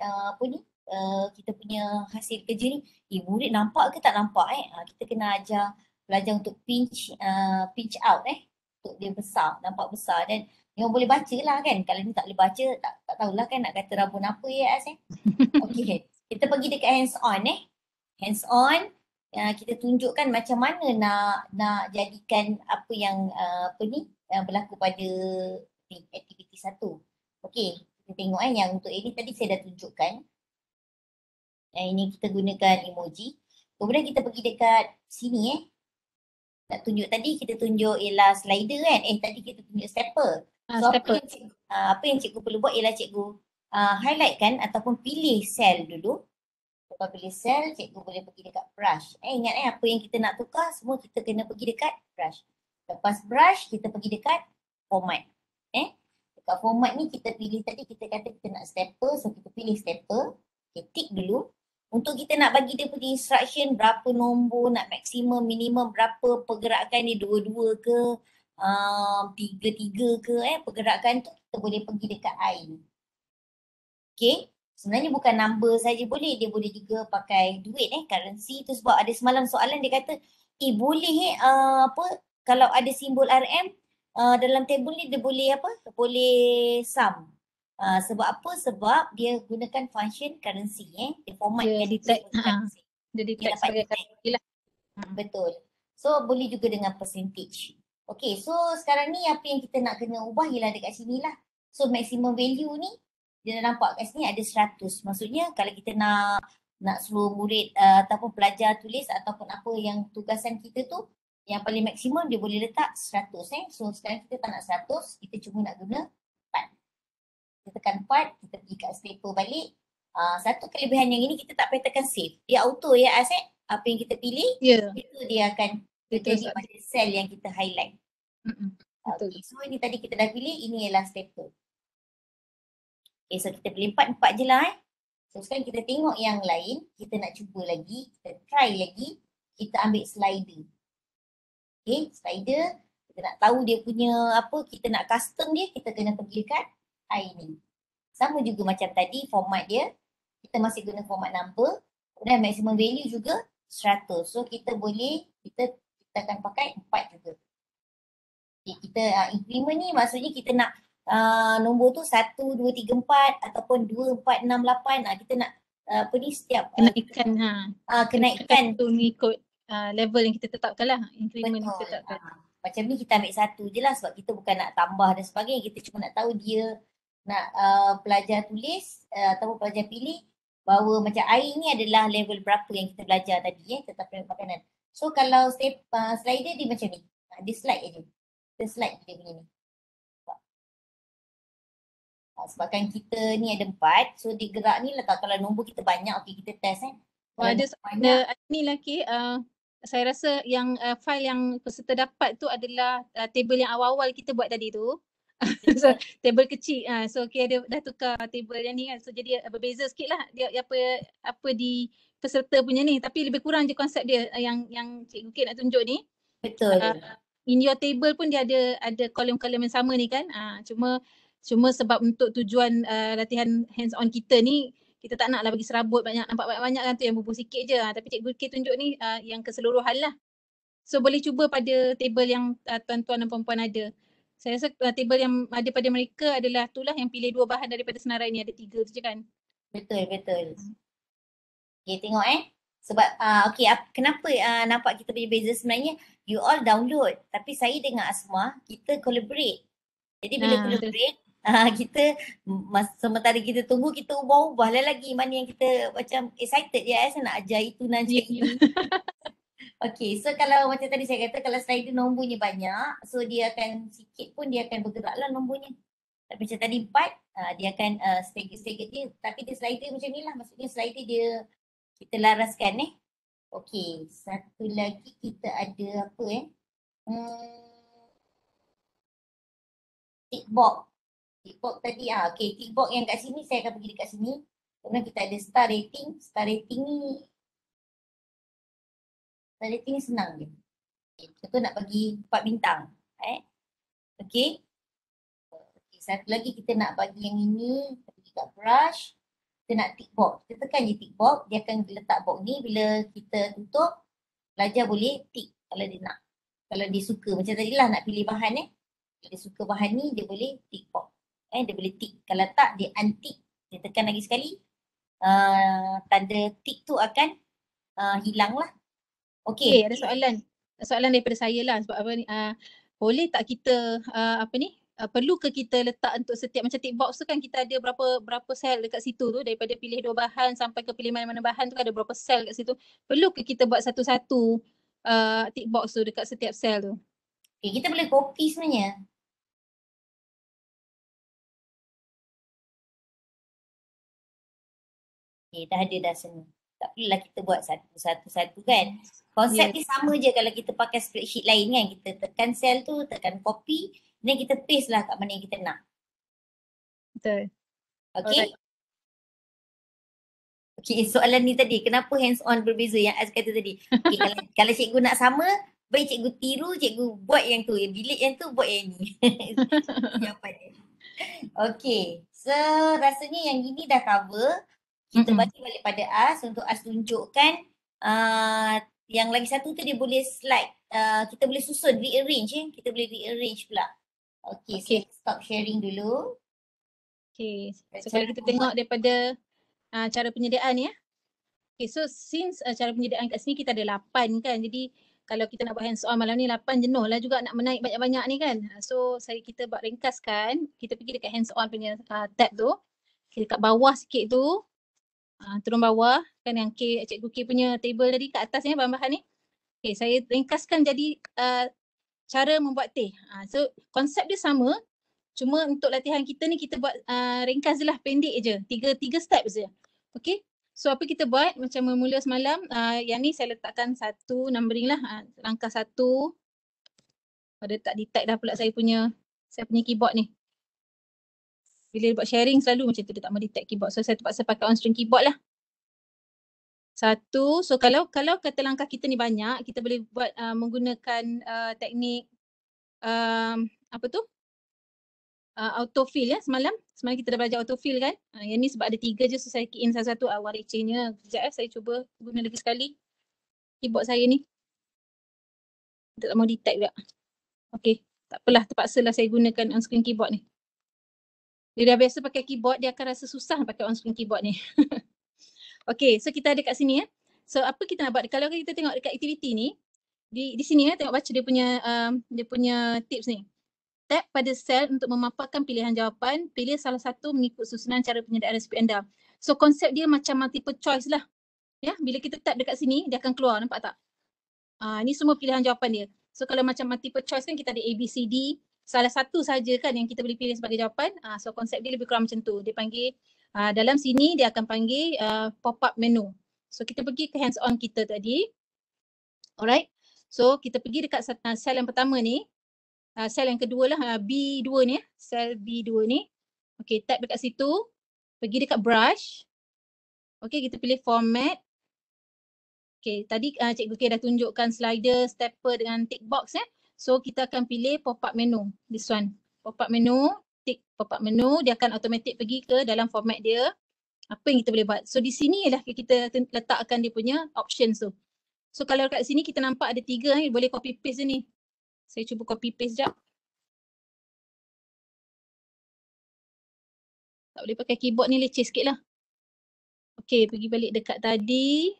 kita punya hasil kerja ni. Murid nampak ke tak nampak kita kena ajar pelajar untuk pinch out untuk dia besar, nampak besar dan yang boleh baca lah kan. Kalau ni tak boleh baca tak tahulah kan nak kata rabun apa Okey, kita pergi dekat hands on hands on kita tunjukkan macam mana nak jadikan apa yang berlaku pada aktiviti 1. Okey, kita tengok yang untuk ini tadi saya dah tunjukkan. Ini kita gunakan emoji. Kemudian kita pergi dekat sini nak tunjuk tadi kita tunjuk ialah slider kan. Tadi kita tunjuk stepper. So apa yang cikgu perlu buat ialah cikgu highlightkan ataupun pilih sel dulu. Lepas pilih sel, cikgu boleh pergi dekat brush. Ingat apa yang kita nak tukar semua kita kena pergi dekat brush. Lepas brush kita pergi dekat format. Dekat format ni kita pilih tadi kita kata kita nak stepper, so kita pilih stepper. Tick dulu. Untuk kita nak bagi dia punya instruction berapa nombor, nak maksimum, minimum berapa pergerakan dia, 2-2 ke, 3-3 ke pergerakan tu kita boleh pergi dekat I. Okay, sebenarnya bukan number saja boleh, dia boleh juga pakai duit currency tu sebab ada semalam soalan dia kata boleh kalau ada simbol RM dalam table ni dia boleh boleh sum. Sebab apa? Sebab dia gunakan function currency dia formatkan detect currency. Dia detect sebagai currency lah. Betul. So boleh juga dengan percentage. Okay, so sekarang ni apa yang kita nak kena ubah ialah dekat sini lah. So maximum value ni dia dah nampak kat sini ada 100. Maksudnya kalau kita nak seluruh murid ataupun pelajar tulis ataupun apa yang tugasan kita tu yang paling maksimum dia boleh letak 100 So sekarang kita tak nak 100, kita cuma nak guna 4. Kita tekan 4, kita pergi kat stapler balik. Satu kelebihan yang ini kita tak payah tekan save. Dia auto apa yang kita pilih itu dia akan terjadi pada sel yang kita highlight. Betul. Okay, so ini tadi kita dah pilih, ini ialah stapler. Okay, so kita pilih 4 je lah So sekarang kita tengok yang lain, kita nak cuba lagi, kita try lagi, kita ambil slider. Okay, slider, kita nak tahu dia punya apa, kita nak custom dia, kita kena pergi dekat ini. Sama juga macam tadi, format dia, kita masih guna format number, kemudian maximum value juga 100. So kita boleh, kita akan pakai 4 juga. Okay, kita increment ni maksudnya kita nak nombor tu 1, 2, 3, 4 ataupun 2, 4, 6, 8. Kita nak apa ni setiap Kenaikan kenaikan tu mengikut level yang kita tetapkan lah, increment yang kita betul. tetapkan. Macam ni kita ambil 1 je lah sebab kita bukan nak tambah dan sebagainya. Kita cuma nak tahu dia nak pelajar tulis ataupun pelajar pilih bahawa macam air ni adalah level berapa yang kita belajar tadi tetapi makanan. So kalau slider dia macam ni. Dia slide je. Kita slide dia punya ni. Sebabkan kita ni ada 4, so dia gerak ni lah kalau nombor kita banyak, okay kita test Ada ni lagi, saya rasa yang file yang peserta dapat tu adalah table yang awal-awal kita buat tadi tu. So table kecil, so okay, dia dah tukar table yang ni kan, so jadi berbeza sikit lah dia apa di peserta punya ni, tapi lebih kurang je konsep dia yang Cikgu Kate nak tunjuk ni. Betul. In your table pun dia ada kolom-kolom yang sama ni kan, cuma sebab untuk tujuan latihan hands on kita ni, kita tak naklah bagi serabut banyak, nampak banyak-banyak kan tu yang bubuh sikit je, tapi Cikgu Kate tunjuk ni yang keseluruhan lah. So boleh cuba pada table yang tuan-tuan dan puan-puan ada. Saya rasa table yang ada pada mereka adalah itulah yang pilih 2 bahan daripada senarai ni, ada 3 tu je kan. Betul. Okay, tengok sebab okay, kenapa nampak kita punya beza sebenarnya, you all download tapi saya dengan Asma kita collaborate. Jadi bila collaborate kita sementara kita tunggu, kita ubah-ubah lah lagi mana yang kita macam excited je saya nak ajar itu, nak ajar ini. Okay, so kalau macam tadi saya kata, kalau slider nombornya banyak, so dia akan sikit pun dia akan bergerak lah nombornya. Tapi macam tadi 4, dia akan stagger dia, tapi dia slider macam ni lah, maksudnya slider dia kita laraskan Okay, satu lagi kita ada apa tick box. Tick box tadi okay, tick box yang kat sini saya akan pergi dekat sini. Kemudian kita ada star rating. Star rating ni senang je. Okay, contoh nak bagi 4 bintang. Okay. Satu lagi kita nak bagi yang ini, kita pergi kat brush. Kita nak tick box. Kita tekan je tick box, dia akan letak box ni. Bila kita tutup, pelajar boleh tick kalau dia nak. Kalau dia suka, macam tadi lah nak pilih bahan Kalau dia suka bahan ni, dia boleh tick box. Dia boleh tick. Kalau tak, dia untick. Dia tekan lagi sekali. Tanda tick tu akan hilang lah. Okay, ada soalan daripada saya lah, sebab apa ni, boleh tak kita perlu ke kita letak untuk setiap macam tick box tu kan, kita ada berapa sel dekat situ tu, daripada pilih 2 bahan sampai ke pilih mana-mana bahan tu kan ada berapa sel kat situ. Perlu ke kita buat satu-satu tick box tu dekat setiap sel tu? Okay, kita boleh copy sebenarnya. Okay, dah ada dah semua. Tak perlulah kita buat satu-satu kan. Konsep ni sama je kalau kita pakai spreadsheet lain kan. Kita tekan sel tu, tekan copy, dan kita paste lah kat mana yang kita nak. Betul. Okay. Okay, soalan ni tadi, kenapa hands on berbeza yang Az kata tadi? Okay, kalau cikgu nak sama, baik cikgu tiru, cikgu buat yang tu. Delete yang tu, buat yang ni. Jawapan dia. Okay, so rasanya yang ini dah cover. Kita bagi balik pada Az untuk Az tunjukkan yang lagi satu tu dia boleh slide. Kita boleh susun, rearrange kita boleh rearrange pula. Okay, so stop sharing dulu. Okay, so kalau kita tengok daripada cara penyediaan ni Okay, so since cara penyediaan kat sini kita ada 8 kan, jadi kalau kita nak buat hands on malam ni 8 jenuh lah juga nak menaik banyak-banyak ni kan. So kita buat ringkaskan, kita pergi dekat hands on punya tab tu. Okay, kat bawah sikit tu, turun bawah kan yang Cikgu K punya table tadi kat atas ni bahan-bahan ni. Okay, saya ringkaskan jadi cara membuat teh. So konsep dia sama, cuma untuk latihan kita ni kita buat ringkas je lah, pendek je. Tiga step je. Okay. So apa kita buat macam memula semalam, yang ni saya letakkan 1 numbering lah. Langkah 1, Dia tak detect dah pula saya punya keyboard ni. Bila dia buat sharing selalu macam tu, dia tak mau detect keyboard. So saya terpaksa pakai on screen keyboard lah. Satu, so kalau kata langkah kita ni banyak, kita boleh buat menggunakan teknik apa tu? Autofill ya semalam. Semalam kita dah belajar autofill kan. Yang ni sebab ada 3 je, so saya key in satu-satu awal recehnya. Sekejap saya cuba guna lagi sekali keyboard saya ni. Dia tak mau detect pula. Okay, tak apalah, terpaksalah saya gunakan on screen keyboard ni. Dia dah biasa pakai keyboard, dia akan rasa susah pakai on screen keyboard ni. Okay, so kita ada kat sini ya. So apa kita nak buat? Kalau kita tengok dekat aktiviti ni, di sini ya, tengok baca dia punya tips ni. Tap pada sel untuk memaparkan pilihan jawapan, pilih salah satu mengikut susunan cara penyediaan resipi anda. So konsep dia macam multiple choice lah. Ya, bila kita tap dekat sini, dia akan keluar, nampak tak? Ni semua pilihan jawapan dia. So kalau macam multiple choice kan kita ada A, B, C, D, salah satu saja kan yang kita boleh pilih sebagai jawapan. So konsep dia lebih kurang macam tu. Dia panggil, dalam sini dia akan panggil pop-up menu. So kita pergi ke hands on kita tadi. Alright. So kita pergi dekat sel yang pertama ni. Sel yang kedua lah, B2 ni, sel B2 ni. Okay, tap dekat situ. Pergi dekat brush. Okay, kita pilih format. Okay, tadi Cikgu K dah tunjukkan slider, stepper dengan tick box ya. So kita akan pilih pop-up menu. This one. Pop-up menu, tick pop-up menu. Dia akan automatic pergi ke dalam format dia. Apa yang kita boleh buat. So di sini lah kita letakkan dia punya options tu. So kalau kat sini kita nampak ada 3 ni, boleh copy paste ni. Saya cuba copy paste sekejap. Tak boleh pakai keyboard ni, leceh sikit lah. Okay, pergi balik dekat tadi.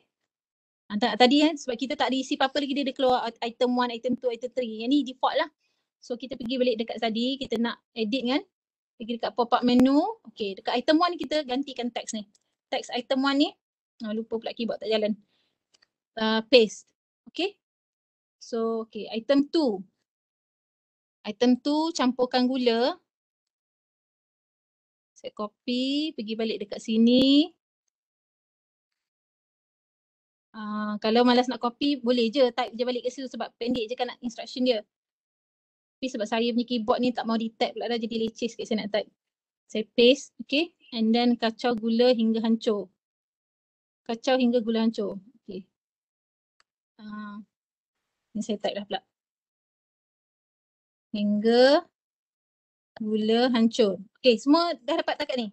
Tadi kan, sebab kita tak ada isi apa-apa lagi, dia keluar item 1, item 2, item 3. Yang ni default lah. So kita pergi balik dekat tadi, kita nak edit kan. Pergi dekat pop-up menu. Okay, dekat item 1 ni kita gantikan teks ni. Teks item 1 ni, lupa pula keyboard tak jalan. Paste. Okay. So, okay, item 2. Item 2 campurkan gula. Saya copy, pergi balik dekat sini. Kalau malas nak copy, boleh je type je balik ke situ sebab pendek je kan nak instruction dia. Tapi sebab saya punya keyboard ni tak mau di-type pula dah, jadi leceh sikit saya nak type. Saya paste, okay. And then kacau gula hingga hancur. Kacau hingga gula hancur. Okay. Ni saya type dah pula. Hingga gula hancur. Okay, semua dah dapat takat ni.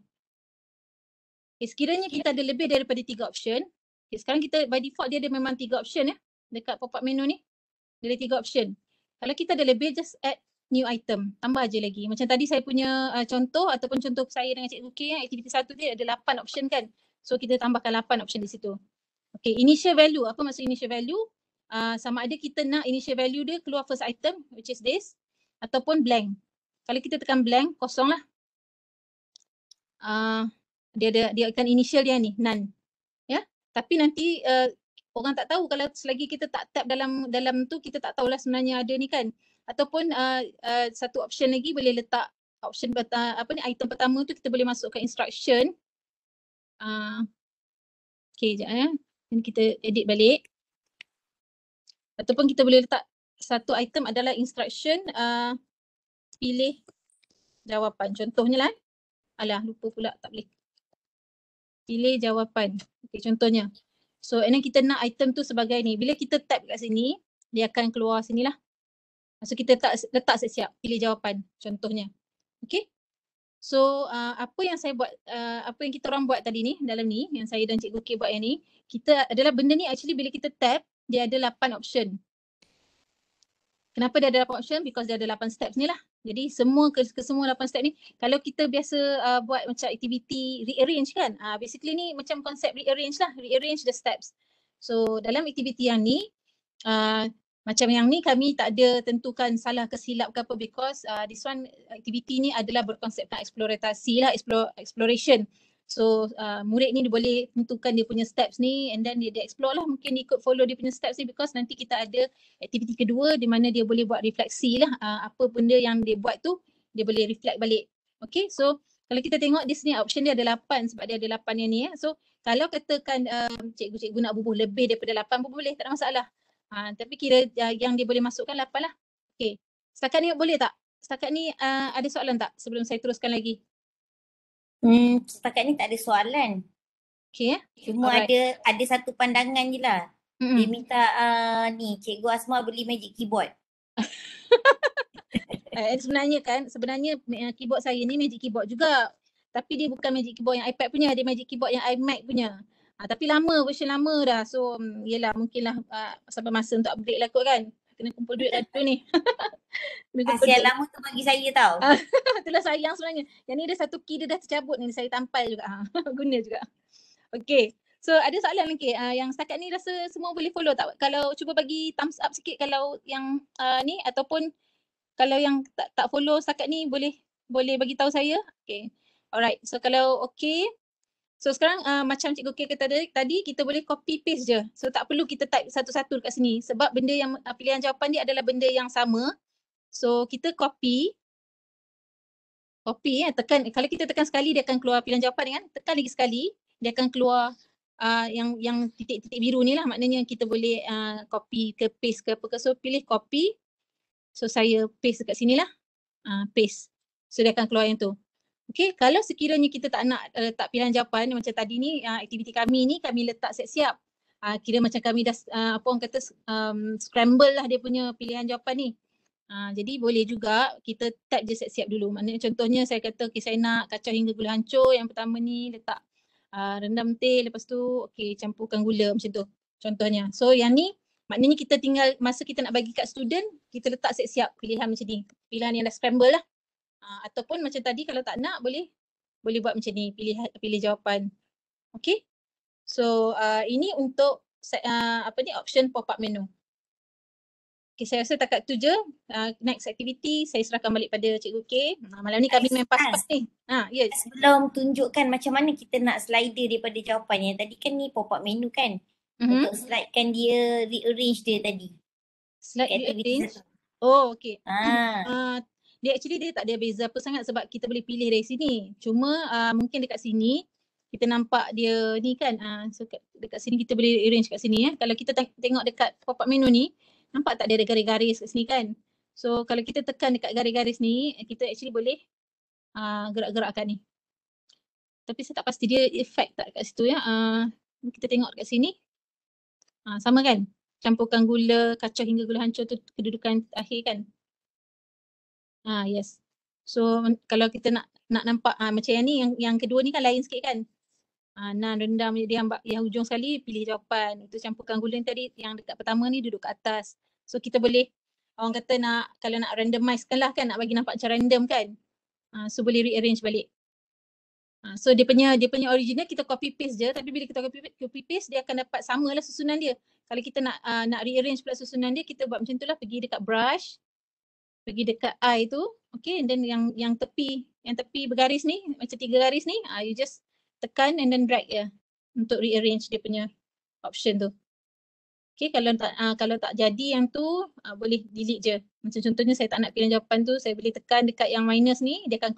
Okay, sekiranya kita ada lebih daripada 3 option. Okay, sekarang kita by default dia ada memang 3 option ya. Dekat pop-up menu ni. Dia ada 3 option. Kalau kita ada lebih, just add new item. Tambah aja lagi. Macam tadi saya punya contoh ataupun contoh saya dengan Cikgu K, aktiviti 1 dia ada 8 option kan. So kita tambahkan 8 option di situ. Okay, initial value. Apa maksud initial value? Sama ada kita nak initial value dia keluar first item, which is this. Ataupun blank. Kalau kita tekan blank, kosong lah. Dia akan initial dia ni, none. Ya. Tapi nanti orang tak tahu kalau selagi kita tak tap dalam tu, kita tak tahulah sebenarnya ada ni kan. Ataupun satu option lagi boleh letak option item pertama tu kita boleh masukkan instruction. Okay, sekejap ya. Ini kita edit balik. Ataupun kita boleh letak satu item adalah instruction pilih jawapan. Contohnya lah. Alah, lupa pula tak boleh. Pilih jawapan. Okay, contohnya. So, and then kita nak item tu sebagai ni. Bila kita tap kat sini, dia akan keluar sini lah. So, kita letak siap-siap. Pilih jawapan. Contohnya. Okay. So, apa yang saya buat, apa yang kita orang buat tadi ni, dalam ni, yang saya dan Cikgu K buat yang ni, kita adalah benda ni actually bila kita tap, dia ada 8 option. Kenapa dia ada 8 option? Because dia ada 8 steps ni lah. Jadi semua ke semua 8 step ni, kalau kita biasa buat macam aktiviti rearrange kan, basically ni macam konsep rearrange lah, rearrange the steps. So dalam aktiviti yang ni, macam yang ni kami tak ada tentukan salah ke silap ke apa, because this one aktiviti ni adalah berkonsepkan eksploratasi lah, exploration. So murid ni dia boleh tentukan dia punya steps ni and then dia explore lah, mungkin dia ikut follow dia punya steps ni, because nanti kita ada aktiviti kedua di mana dia boleh buat refleksi lah, apa benda yang dia buat tu dia boleh reflect balik. Okay, so kalau kita tengok di sini option dia ada 8 sebab dia ada 8 yang ni ya. So kalau katakan cikgu-cikgu nak bubuh lebih daripada 8 pun boleh, tak ada masalah. Tapi kira yang dia boleh masukkan 8 lah. Okay, Setakat ni boleh tak? Setakat ni ada soalan tak sebelum saya teruskan lagi? Setakat ni tak ada soalan. Okay Cuma Alright. ada satu pandangan je lah. Dia Mm-mm. minta ni Cikgu Asma beli magic keyboard. Sebenarnya keyboard saya ni magic keyboard juga. Tapi dia bukan magic keyboard yang iPad punya, dia magic keyboard yang iMac punya. Tapi version lama dah. So yelah mungkinlah sampai masa untuk upgrade lah kot kan. Kena kumpul duit dah dulu ni. Kena kumpul Yang duit. lama tu bagi saya tau. Itulah sayang sebenarnya. Yang ni ada satu key dia dah tercabut ni, saya tampal juga. Guna juga. Okay. So ada soalan lagi. Yang setakat ni rasa semua boleh follow tak? Kalau cuba bagi thumbs up sikit kalau yang ni, ataupun kalau yang tak follow setakat ni boleh bagi tahu saya. Okay. Alright. So kalau okay. So sekarang macam Cikgu K kata tadi, kita boleh copy paste je. So tak perlu kita type satu-satu dekat sini sebab benda yang pilihan jawapan dia adalah benda yang sama. So kita copy tekan, kalau kita tekan sekali dia akan keluar pilihan jawapan kan. Tekan lagi sekali dia akan keluar yang titik-titik biru ni lah, maknanya kita boleh copy ke paste ke apa ke. So pilih copy. So saya paste dekat sini lah. Paste. So dia akan keluar yang tu. Okay, kalau sekiranya kita tak nak letak pilihan jawapan macam tadi ni, aktiviti kami ni kami letak siap-siap. Kira macam kami dah apa orang kata scramble lah dia punya pilihan jawapan ni. Jadi boleh juga kita type je siap-siap dulu. Maknanya contohnya saya kata okay, saya nak kacau hingga gula hancur, yang pertama ni letak rendam teh, lepas tu okay, campurkan gula macam tu contohnya. So yang ni maknanya kita tinggal masa kita nak bagi kat student, kita letak siap-siap pilihan macam ni. Pilihan yang dah scramble lah. Ataupun macam tadi kalau tak nak boleh buat macam ni, pilih jawapan. Okay. So ini untuk option pop-up menu. Okay, saya rasa takat tu je. Next activity saya serahkan balik pada Cikgu K. Malam ni kami main pas-pas ni. Yes. Sebelum tunjukkan macam mana kita nak slider daripada jawapan yang tadi kan ni pop-up menu kan. Untuk slidekan dia, rearrange dia tadi. Slide rearrange. Oh, okay. Dia tak ada beza apa sangat sebab kita boleh pilih dari sini. Cuma mungkin dekat sini kita nampak dia ni kan. So dekat sini kita boleh arrange kat sini ya. Kalau kita tengok dekat pop-up menu ni, nampak tak dia ada garis-garis kat sini kan. So kalau kita tekan dekat garis-garis ni, kita actually boleh gerak-gerakkan ni. Tapi saya tak pasti dia effect tak kat situ ya. Kita tengok dekat sini. Sama kan? Campurkan gula, kacau hingga gula hancur tu kedudukan akhir kan. Yes. So kalau kita nak nampak macam yang ni, yang kedua ni kan lain sikit kan. Nan rendam dia yang ujung sekali pilih jawapan. Itu campurkan gula tadi, yang dekat pertama ni duduk kat atas. So kita boleh, orang kata kalau nak randomize kan lah kan, nak bagi nampak macam random kan. So boleh rearrange balik. So dia punya original kita copy paste je, tapi bila kita copy paste dia akan dapat samalah susunan dia. Kalau kita nak rearrange pula susunan dia, kita buat macam tu lah, pergi dekat brush, pergi dekat eye tu, okay, and then yang tepi bergaris ni, macam 3 garis ni, you just tekan and then drag ya untuk rearrange dia punya option tu. Okay, kalau tak jadi yang tu, boleh delete je. Macam contohnya saya tak nak pilihan jawapan tu, saya boleh tekan dekat yang minus ni, dia akan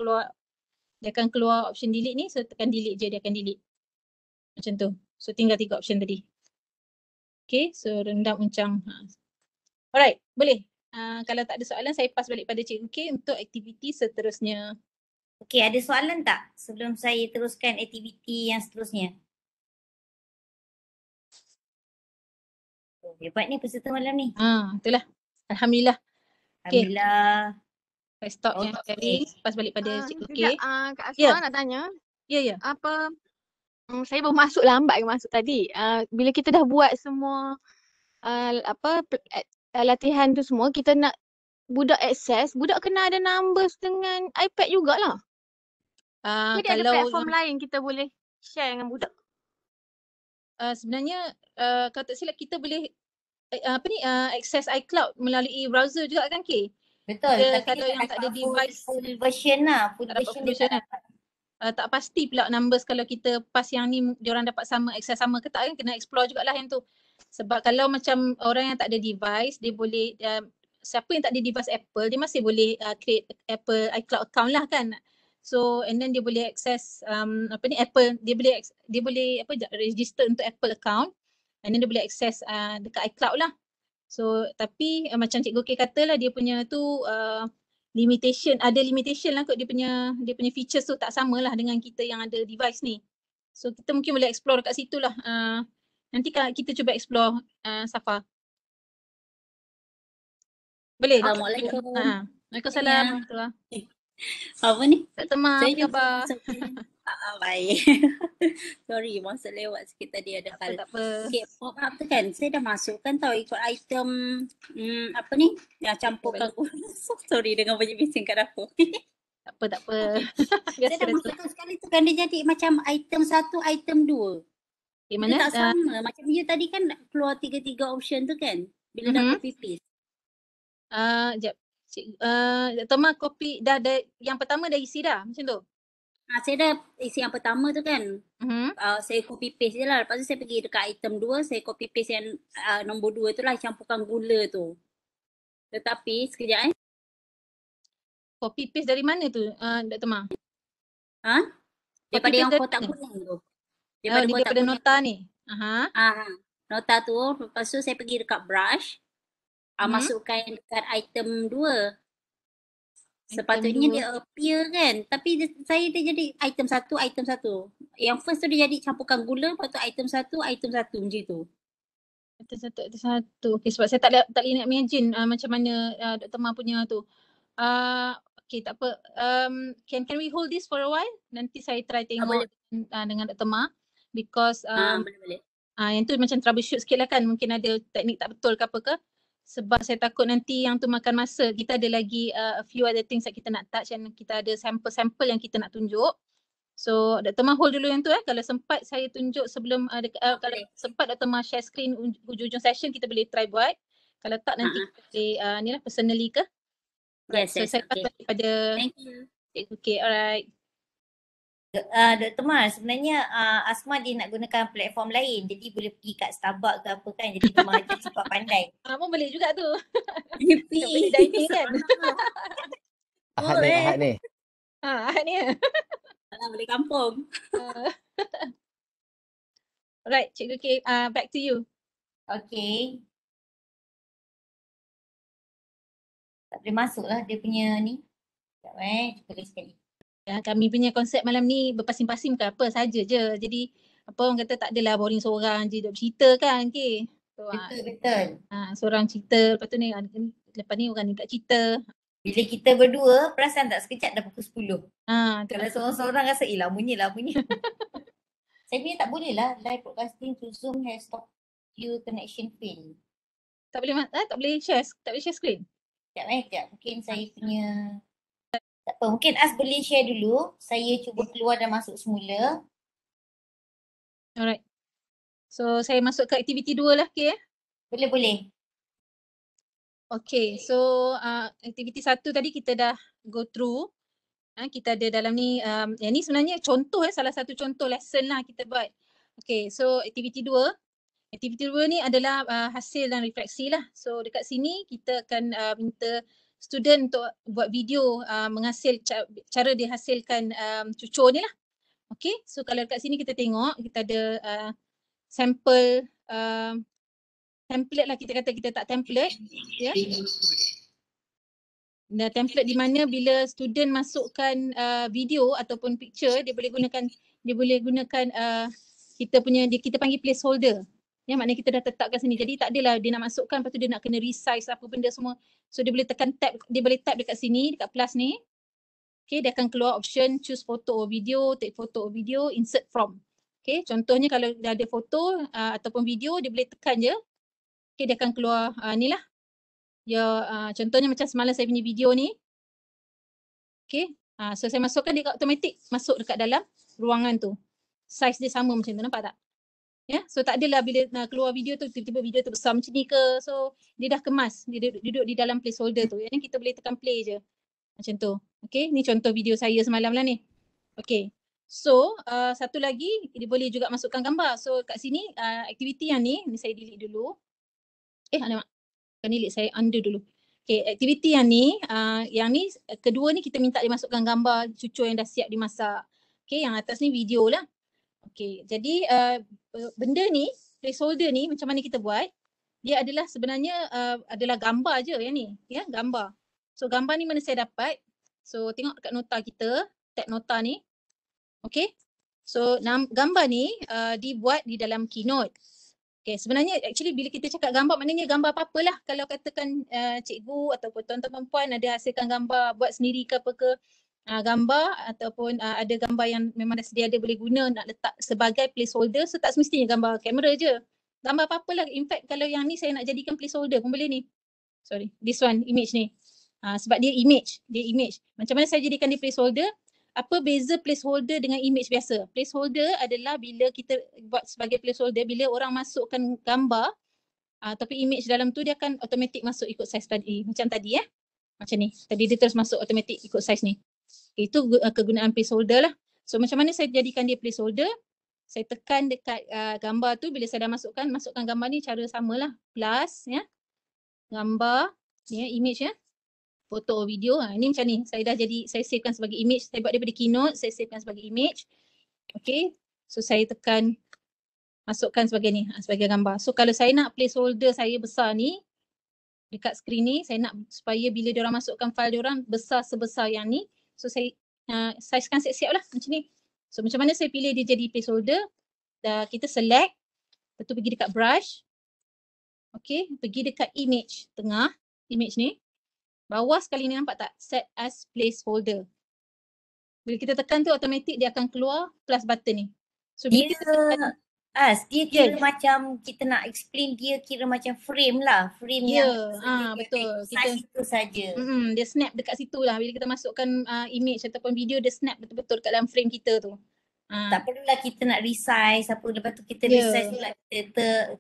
keluar option delete ni, so tekan delete je, dia akan delete. Macam tu. So tinggal 3 option tadi. Okay, so rendam uncang. Alright, boleh. Kalau tak ada soalan, saya pass balik pada Cikgu K untuk aktiviti seterusnya. Okey, ada soalan tak sebelum saya teruskan aktiviti yang seterusnya? Hebat ni peserta malam ni. Itulah. Alhamdulillah. Alhamdulillah. Saya stop yang sharing, pass balik pada Cikgu K. Kak Asma nak tanya. Ya. Apa saya baru masuk lambat masuk tadi. Bila kita dah buat semua latihan tu semua, kita nak budak access, budak kena ada numbers dengan iPad jugalah. Jadi ada platform lain kita boleh share dengan budak. Sebenarnya kalau tak silap kita boleh access iCloud melalui browser juga kan K? Betul. Tapi kalau yang tak ada device full version lah. Full version dia tak dapat. Tak pasti pula numbers kalau kita pas yang ni diorang dapat sama, access sama ke tak kan, kena explore jugalah yang tu. Sebab kalau macam orang yang tak ada device, dia boleh, siapa yang tak ada device Apple, dia masih boleh create Apple iCloud account lah kan. So and then dia boleh access Apple, dia boleh register untuk Apple account, and then dia boleh access dekat iCloud lah. So tapi macam Cikgu K kata lah, dia punya tu limitation, ada limitation lah kot, dia punya features tu tak sama lah dengan kita yang ada device ni. So kita mungkin boleh explore kat situ lah. Nanti kita cuba explore, Safa. Boleh? Assalamualaikum. Waalaikumsalam warahmatullahi. Apa ni? Dr. Ma, Saya apa juga khabar? baik. Sorry, masuk lewat sikit tadi ada hal. Tak apa. Okay, pop up tu kan, saya dah masukkan tau ikut item apa ni? Yang campurkan sorry dengan bunyi bising kat dapur. Tak apa. Saya dah masukkan sekali tu kan, dia jadi macam item 1, item 2. Dia mana? Tak sama. Macam you tadi kan keluar 3 option tu kan. Bila dah copy paste. Sekejap. Dr. Ma copy dah yang pertama dah isi dah macam tu? Saya dah isi yang pertama tu kan. Saya copy paste je lah. Lepas tu saya pergi dekat item 2, saya copy paste yang nombor 2 tu lah, campurkan gula tu. Tetapi sekejap Copy paste dari mana tu, Dr. Ma? Daripada yang kotak kuning tu. Daripada nota ni? Nota tu, lepas tu saya pergi dekat brush. Masukkan dekat item 2. Sepatutnya dia appear kan. Tapi saya dia jadi item 1, item 1. Yang first tu dia jadi campurkan gula, lepas tu item 1, item 1 macam tu. Item 1. Okay, sebab saya tak boleh nak imagine macam mana Dr. Ma punya tu. Okay, tak apa. Can we hold this for a while? Nanti saya try tengok dengan Dr. Ma. Because boleh. Yang tu macam troubleshoot sikit lah kan. Mungkin ada teknik tak betul ke apa ke. Sebab saya takut nanti yang tu makan masa. Kita ada lagi a few other things yang kita nak touch and kita ada sampel-sampel yang kita nak tunjuk. So Dr. Ma hold dulu yang tu Kalau sempat saya tunjuk sebelum kalau sempat Dr. Ma share screen hujung-hujung session, kita boleh try buat. Kalau tak nanti kita boleh ni lah personally ke. Yes, so saya pass daripada thank you. Okay, alright. Dr. Ma, sebenarnya Asma dia nak gunakan platform lain. Jadi boleh pergi kat Starbucks ke apa kan. Jadi dia macam cepat pandai. Pun boleh juga tu. Boleh dining kan. Ahad ni. Ahad ni. Boleh kampung. Alright, Cikgu K, back to you. Okay. Tak boleh masuk lah dia punya ni. Sekejap cuba sekali. Kami punya konsep malam ni berpasing-pasing ke apa saja je. Jadi apa orang kata tak adalah boring seorang je duk cerita kan ke. So, betul. Seorang cerita, lepas tu ni lepas ni orang ni tak cerita. Bila kita berdua perasan tak sekejap dah pukul 10. Kalau Kalau seorang-seorang rasa lamanya. Saya punya tak boleh lah live broadcasting to Zoom has stop you connection fail. Tak boleh share screen. Sekejap. Mungkin saya punya tak apa, mungkin As boleh share dulu. Saya cuba keluar dan masuk semula. Alright. So saya masuk ke aktiviti 2 lah Boleh. Okay, so aktiviti 1 tadi kita dah go through. Kita ada dalam ni, yang ni sebenarnya contoh salah satu contoh lesson lah kita buat. Okay, so aktiviti 2. Aktiviti 2 ni adalah hasil dan refleksi lah. So dekat sini kita akan minta student untuk buat video cara dia hasilkan cucur ni lah. Okay, so kalau dekat sini kita tengok, kita ada sampel template lah, kita kata kita tak template. Ya. Dan template di mana bila student masukkan video ataupun picture, dia boleh gunakan kita panggil placeholder. Ya, maknanya kita dah tetapkan sini. Jadi tak adalah dia nak masukkan lepas tu dia nak kena resize apa benda semua. So dia boleh tekan tab, dia boleh tap dekat sini, dekat plus ni. Okay, dia akan keluar option choose photo or video, take photo or video, insert from. Okay, contohnya kalau dah ada foto ataupun video, dia boleh tekan je. Okay, dia akan keluar ni lah. Contohnya macam semalam saya punya video ni. Okay, so saya masukkan dia automatik masuk dekat dalam ruangan tu. Size dia sama macam tu, nampak tak? Ya, so tak adalah bila nak keluar video tu tiba-tiba video tu besar macam ni ke. So dia dah kemas, dia duduk di dalam placeholder tu. Yang kita boleh tekan play je. Macam tu. Okay, ni contoh video saya semalam lah ni. Okay, so satu lagi dia boleh juga masukkan gambar. So kat sini aktiviti yang ni saya delete dulu. Alamak, kan delete, saya undo dulu. Okay, aktiviti yang ni kedua ni kita minta dia masukkan gambar cucur yang dah siap dimasak. Okay, yang atas ni video lah. Okay, jadi benda ni, placeholder ni macam mana kita buat? dia adalah sebenarnya adalah gambar je yang ni, ya, gambar. So gambar ni mana saya dapat? So tengok dekat nota kita, tab nota ni. Okay. So gambar ni dibuat di dalam Keynote. Okay, sebenarnya actually bila kita cakap gambar maknanya gambar apa-apalah. Kalau katakan cikgu ataupun tuan-tuan perempuan ada hasilkan gambar buat sendiri ke apa ke, gambar ataupun ada gambar yang memang dah sedia ada boleh guna nak letak sebagai placeholder, so tak semestinya gambar kamera je. Gambar apa-apalah. In fact kalau yang ni saya nak jadikan placeholder pun boleh ni. Sorry, this one, image ni. Sebab dia image. Macam mana saya jadikan dia placeholder? Apa beza placeholder dengan image biasa? Placeholder adalah bila kita buat sebagai placeholder, bila orang masukkan gambar, tapi image dalam tu dia akan automatik masuk ikut size tadi. Macam tadi Macam ni. Tadi dia terus masuk automatik ikut size ni. Itu kegunaan placeholder lah. So macam mana saya jadikan dia placeholder? Saya tekan dekat gambar tu, bila saya dah masukkan gambar ni cara samalah. Plus gambar, image foto video. Ini macam ni. Saya savekan sebagai image. Saya buat daripada Keynote, saya savekan sebagai image. Okay. So saya tekan masukkan sebagai ni, sebagai gambar. So kalau saya nak placeholder saya besar ni, dekat skrin ni, saya nak supaya bila diorang masukkan file diorang besar sebesar yang ni. So saya sizekan siap-siap lah macam ni. So macam mana saya pilih dia jadi placeholder? Kita select, lepas tu pergi dekat brush. Okay, pergi dekat image tengah, image ni. Bawah sekali ni nampak tak? Set as placeholder. Bila kita tekan tu automatik dia akan keluar plus button ni. So bila kita tekan, dia kira macam kita nak explain, dia kira macam frame lah. Frame yang betul. Size itu saja. Dia snap dekat situ lah. Bila kita masukkan image ataupun video, dia snap betul-betul kat dalam frame kita tu. Tak perlulah kita nak resize apa, lepas tu kita resize pula kita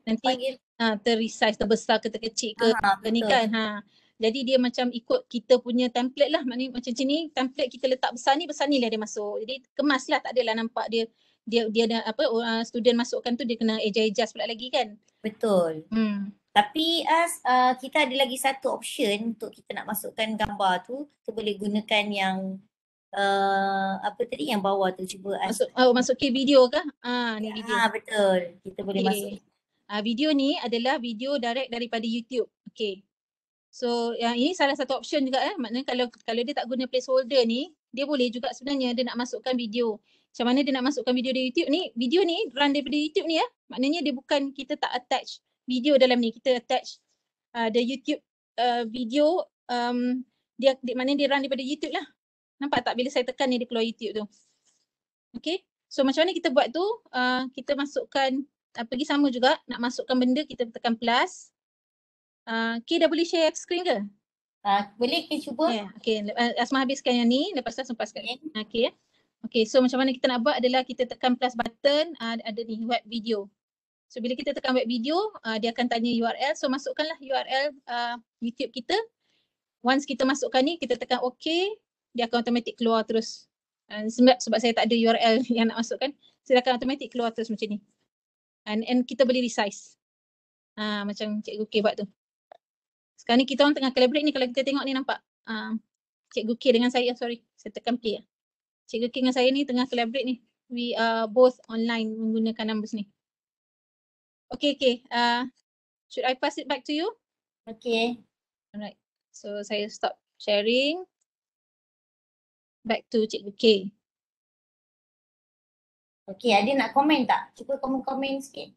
nanti ter-resize, terbesar ke terkecil ke ni kan. Jadi dia macam ikut kita punya template lah. Maknanya macam ni, template kita letak besar ni lah dia masuk. Jadi kemas lah, tak adalah nampak dia ada student masukkan tu dia kena adjust pula lagi kan. Betul. Tapi kita ada lagi satu option untuk kita nak masukkan gambar tu, kita boleh gunakan yang apa tadi yang bawah tu, cuba masuk ke video ke? Ni video. Betul. Kita boleh masuk. Video ni adalah video direct daripada YouTube. Okay. So yang ini salah satu option juga maknanya kalau dia tak guna placeholder ni, dia boleh juga sebenarnya dia nak masukkan video. Macam mana dia nak masukkan video dari YouTube ni? Video ni run daripada YouTube ni maknanya dia bukan, kita tak attach video dalam ni, kita attach the YouTube video, dia maknanya dia run daripada YouTube lah. Nampak tak bila saya tekan ni dia keluar YouTube tu. Okay. So macam mana kita buat tu, kita masukkan, pergi sama juga, nak masukkan benda kita tekan plus. Kay dah boleh share screen ke? Boleh ke cuba? Okay. Asma habiskan yang ni, lepas tu Asma paskan. Okay. Okay, so macam mana kita nak buat adalah kita tekan plus button, ada ni web video. So bila kita tekan web video, dia akan tanya URL. So masukkanlah URL YouTube kita. Once kita masukkan ni, kita tekan OK, dia akan automatik keluar terus. Sebab saya tak ada URL yang nak masukkan, saya akan automatik keluar terus macam ni. And kita boleh resize. Macam Cikgu K buat tu. Sekarang ni kita orang tengah collaborate ni, kalau kita tengok ni nampak. Cikgu K dengan saya, sorry, saya tekan play. Cikgu K dengan saya ni tengah collaborate ni. We are both online menggunakan numbers ni. Okay. Should I pass it back to you? Okay. Alright. So saya stop sharing. Back to Cikgu K. Okay, ada nak komen tak? Cuba komen sikit.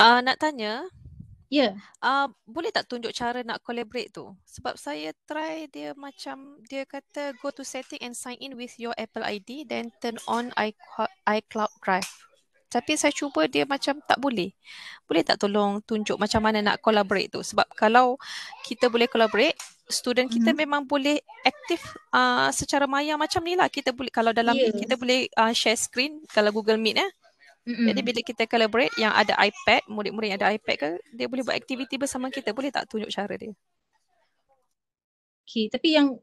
Nak tanya. Ya. Boleh tak tunjuk cara nak collaborate tu? Sebab saya try dia macam, dia kata go to setting and sign in with your Apple ID, then turn on iCloud Drive. Tapi saya cuba dia macam tak boleh. Boleh tak tolong tunjuk macam mana nak collaborate tu? Sebab kalau kita boleh collaborate, student kita memang boleh aktif secara maya macam ni lah. Kita boleh, kalau dalam Meet, kita boleh share screen kalau Google Meet Jadi bila kita collaborate, yang ada iPad, murid-murid yang ada iPad ke, dia boleh buat aktiviti bersama kita. Boleh tak tunjuk cara dia? Okay, tapi yang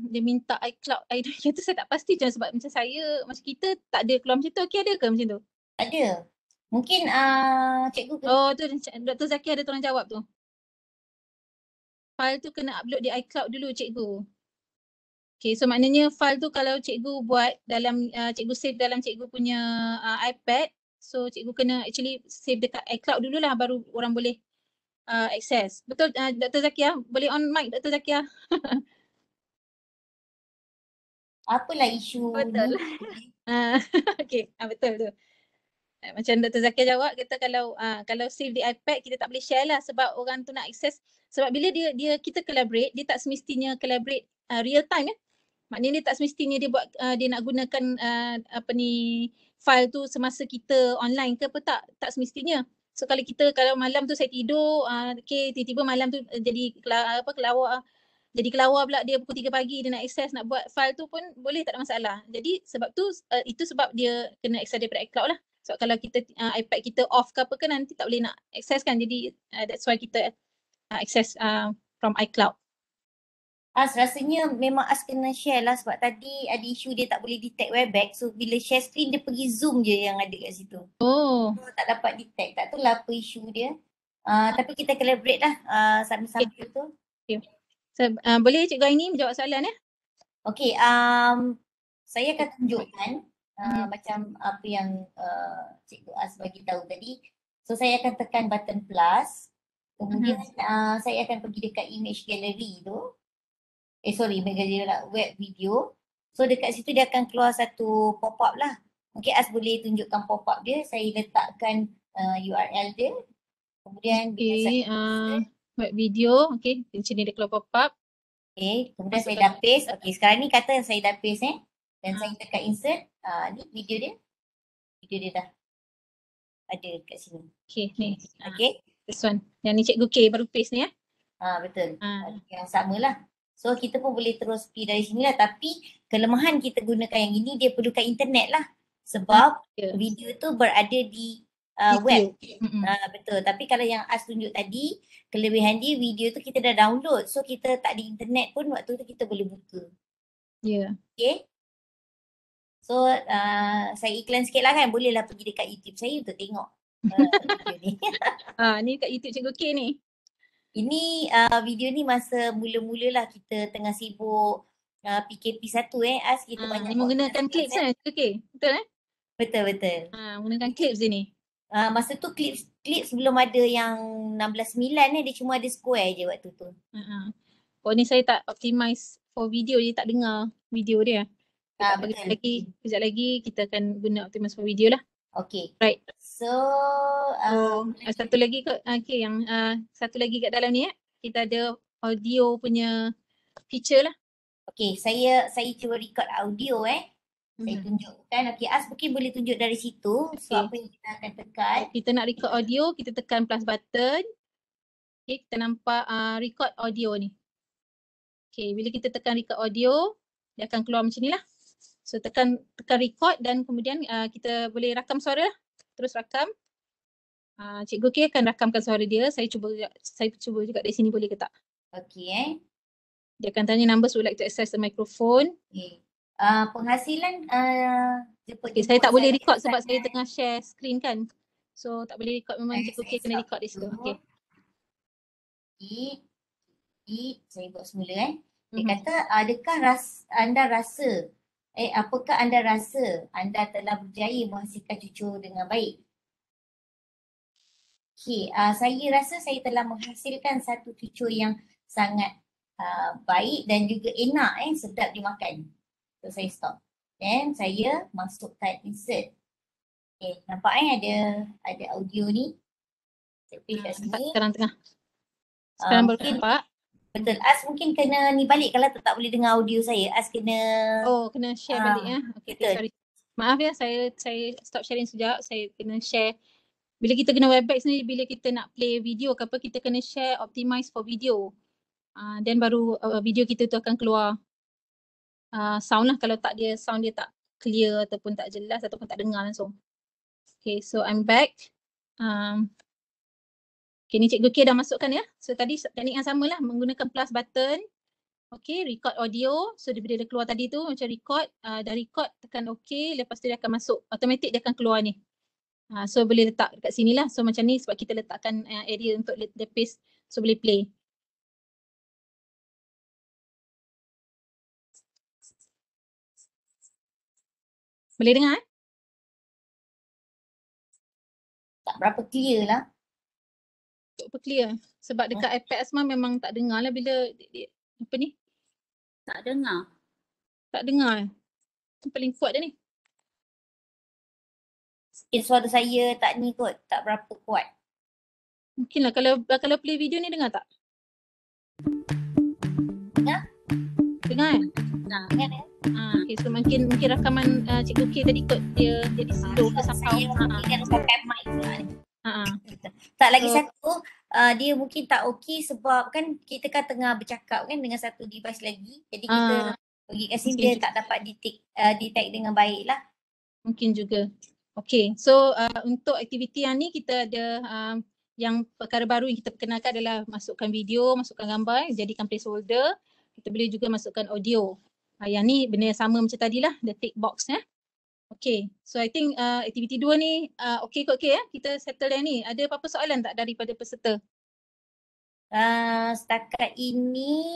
dia minta iCloud ID tu saya tak pasti je, sebab macam saya, macam kita tak ada keluar macam tu. Okay, ada ke macam tu? Ada. Mungkin cikgu ke? Oh tu Dr. Zaki ada tolong jawab tu. File tu kena upload di iCloud dulu cikgu. Okay, so maknanya file tu kalau cikgu buat dalam, cikgu save dalam cikgu punya iPad, so cikgu kena actually save dekat iCloud dululah baru orang boleh access. Betul Dr. Zakia? Boleh on mic Dr. Zakia? Apalah isu Betul. ni? Okay, betul tu. Macam Dr. Zakia jawab, kata kalau save di iPad kita tak boleh share lah sebab orang tu nak access. Sebab bila kita collaborate, dia tak semestinya collaborate real time ya. Maknanya dia tak semestinya dia buat dia nak gunakan file tu semasa kita online ke apa, tak semestinya. So kalau malam tu saya tidur, okay, tiba-tiba malam tu jadi kelawar pula dia pukul 3 pagi dia nak access nak buat file tu pun boleh, tak ada masalah. Jadi sebab tu itu sebab dia kena access daripada iCloud lah. Sebab kalau kita iPad kita off ke apa ke nanti tak boleh nak access kan. Jadi that's why kita access from iCloud. Rasanya memang kena share lah sebab tadi ada isu dia tak boleh detect Webex. So bila share screen dia pergi zoom je yang ada kat situ. Oh. So, tak dapat detect. Tak tahulah apa isu dia. Tapi kita collaborate lah sambil tu. Okay. So, boleh Cikgu Aini menjawab soalan ya? Okay, saya akan tunjukkan macam apa yang Cikgu As bagi tahu tadi. So saya akan tekan button plus. Kemudian saya akan pergi dekat image gallery tu. Web video. So dekat situ dia akan keluar satu pop-up lah. Mungkin As boleh tunjukkan pop-up dia. Saya letakkan URL dia. Kemudian web video. Okay, macam ni dia keluar pop-up. Okay, kemudian saya dah paste. Okay, sekarang ni kata saya dah paste dan saya tekan insert. Ni video dia. Video dia dah ada kat sini. Okay, ni. Okay. This one. Yang ni Cikgu K baru paste ni ya. Betul. Yang sama lah. So kita pun boleh terus pergi dari sini lah. Tapi kelemahan kita gunakan yang ini dia perlukan internet lah. Sebab video tu berada di web. Betul. Tapi kalau yang As tunjuk tadi, kelebihan dia video tu kita dah download. So kita tak di internet pun waktu tu kita boleh buka. Ya. Okay. So saya iklan sikit lah kan. Bolehlah pergi dekat YouTube saya untuk tengok video ni. Ni kat YouTube Cikgu K ni. Ini video ni masa mula-mula lah kita tengah sibuk PKP 1 As kita banyak ni menggunakan clips kan Cikgu K? Betul Betul. Menggunakan clips dia ni. Masa tu clips belum ada yang 16:9 dia cuma ada square je waktu tu. Oh ni saya tak optimize for video, dia tak dengar video dia. Kejap lagi kita akan guna optimize for video lah. Okay. Right. So satu lagi yang satu lagi kat dalam ni kita ada audio punya feature lah. Okay, saya cuba record audio saya tunjukkan. Okay, As mungkin boleh tunjuk dari situ. So apa yang kita akan tekan. Kita nak record audio, kita tekan plus button. Okay, kita nampak record audio ni. Okay, bila kita tekan record audio, dia akan keluar macam ni lah. So tekan record dan kemudian kita boleh rakam suara lah. Terus rakam. Cikgu K akan rakamkan suara dia. Saya cuba juga dari sini boleh ke tak? Okay. Dia akan tanya numbers would like to access the microphone. Okay. Penghasilan saya tak boleh record sebab saya tengah share screen kan. So tak boleh record, memang Cikgu K kena record di situ. Okay. Saya buat semula Dia kata apakah anda rasa anda telah berjaya menghasilkan cucu dengan baik? Okay, saya rasa saya telah menghasilkan satu cucu yang sangat baik dan juga enak sedap dimakan. So saya stop. Then saya masukkan insert. Okay, nampak ada audio ni. Saya pilih kat sini. Sekarang tengah. Sekarang baru nampak. Betul. As mungkin kena ni balik kalau tak boleh dengar audio saya. As kena kena share balik ya. Okay, sorry. Maaf ya, saya stop sharing sekejap. Saya kena share. Bila kita guna Webex ni, bila kita nak play video ke apa, kita kena share optimize for video. Then baru video kita tu akan keluar sound lah. Kalau tak sound dia tak clear ataupun tak jelas ataupun tak dengar langsung. Okay, so I'm back. Okay, ni Cikgu K dah masukkan ya. So tadi teknik yang sama lah, menggunakan plus button. Okay, record audio. So bila dia keluar tadi tu macam record, dah record tekan okay, lepas tu dia akan masuk. Automatic dia akan keluar ni. So boleh letak dekat sini lah. So macam ni sebab kita letakkan area untuk the paste. So boleh play. Boleh dengar? Tak berapa clear lah. Tak apa clear. Sebab dekat iPad Asma memang tak dengar lah bila apa ni? Tak dengar. Tak dengar. Itu paling kuat dah ni. Mungkin suara saya tak ni kot, tak berapa kuat. Mungkin lah kalau play video ni dengar tak? Dengar? Dengar kan? Nah, Ingat ya? Okay, so mungkin rakaman Cikgu K tadi kot dia jadi slow ke somehow. Saya mungkin pakai mic pula ni. Tak lagi So- satu, dia mungkin tak okey sebab kan kita kan tengah bercakap kan dengan satu device lagi. Jadi kita bagi kat sini mungkin dia juga. tak dapat detect dengan baik lah. Mungkin juga. Okay, so untuk aktiviti yang ni kita ada yang perkara baru yang kita perkenalkan adalah masukkan video, masukkan gambar, jadikan placeholder. Kita boleh juga masukkan audio. Yang ni benda yang sama macam tadi lah, the tick box ya. Okay, so I think aktiviti 2 ni okay kot ya. Kita settle yang ni. Ada apa-apa soalan tak daripada peserta? Setakat ini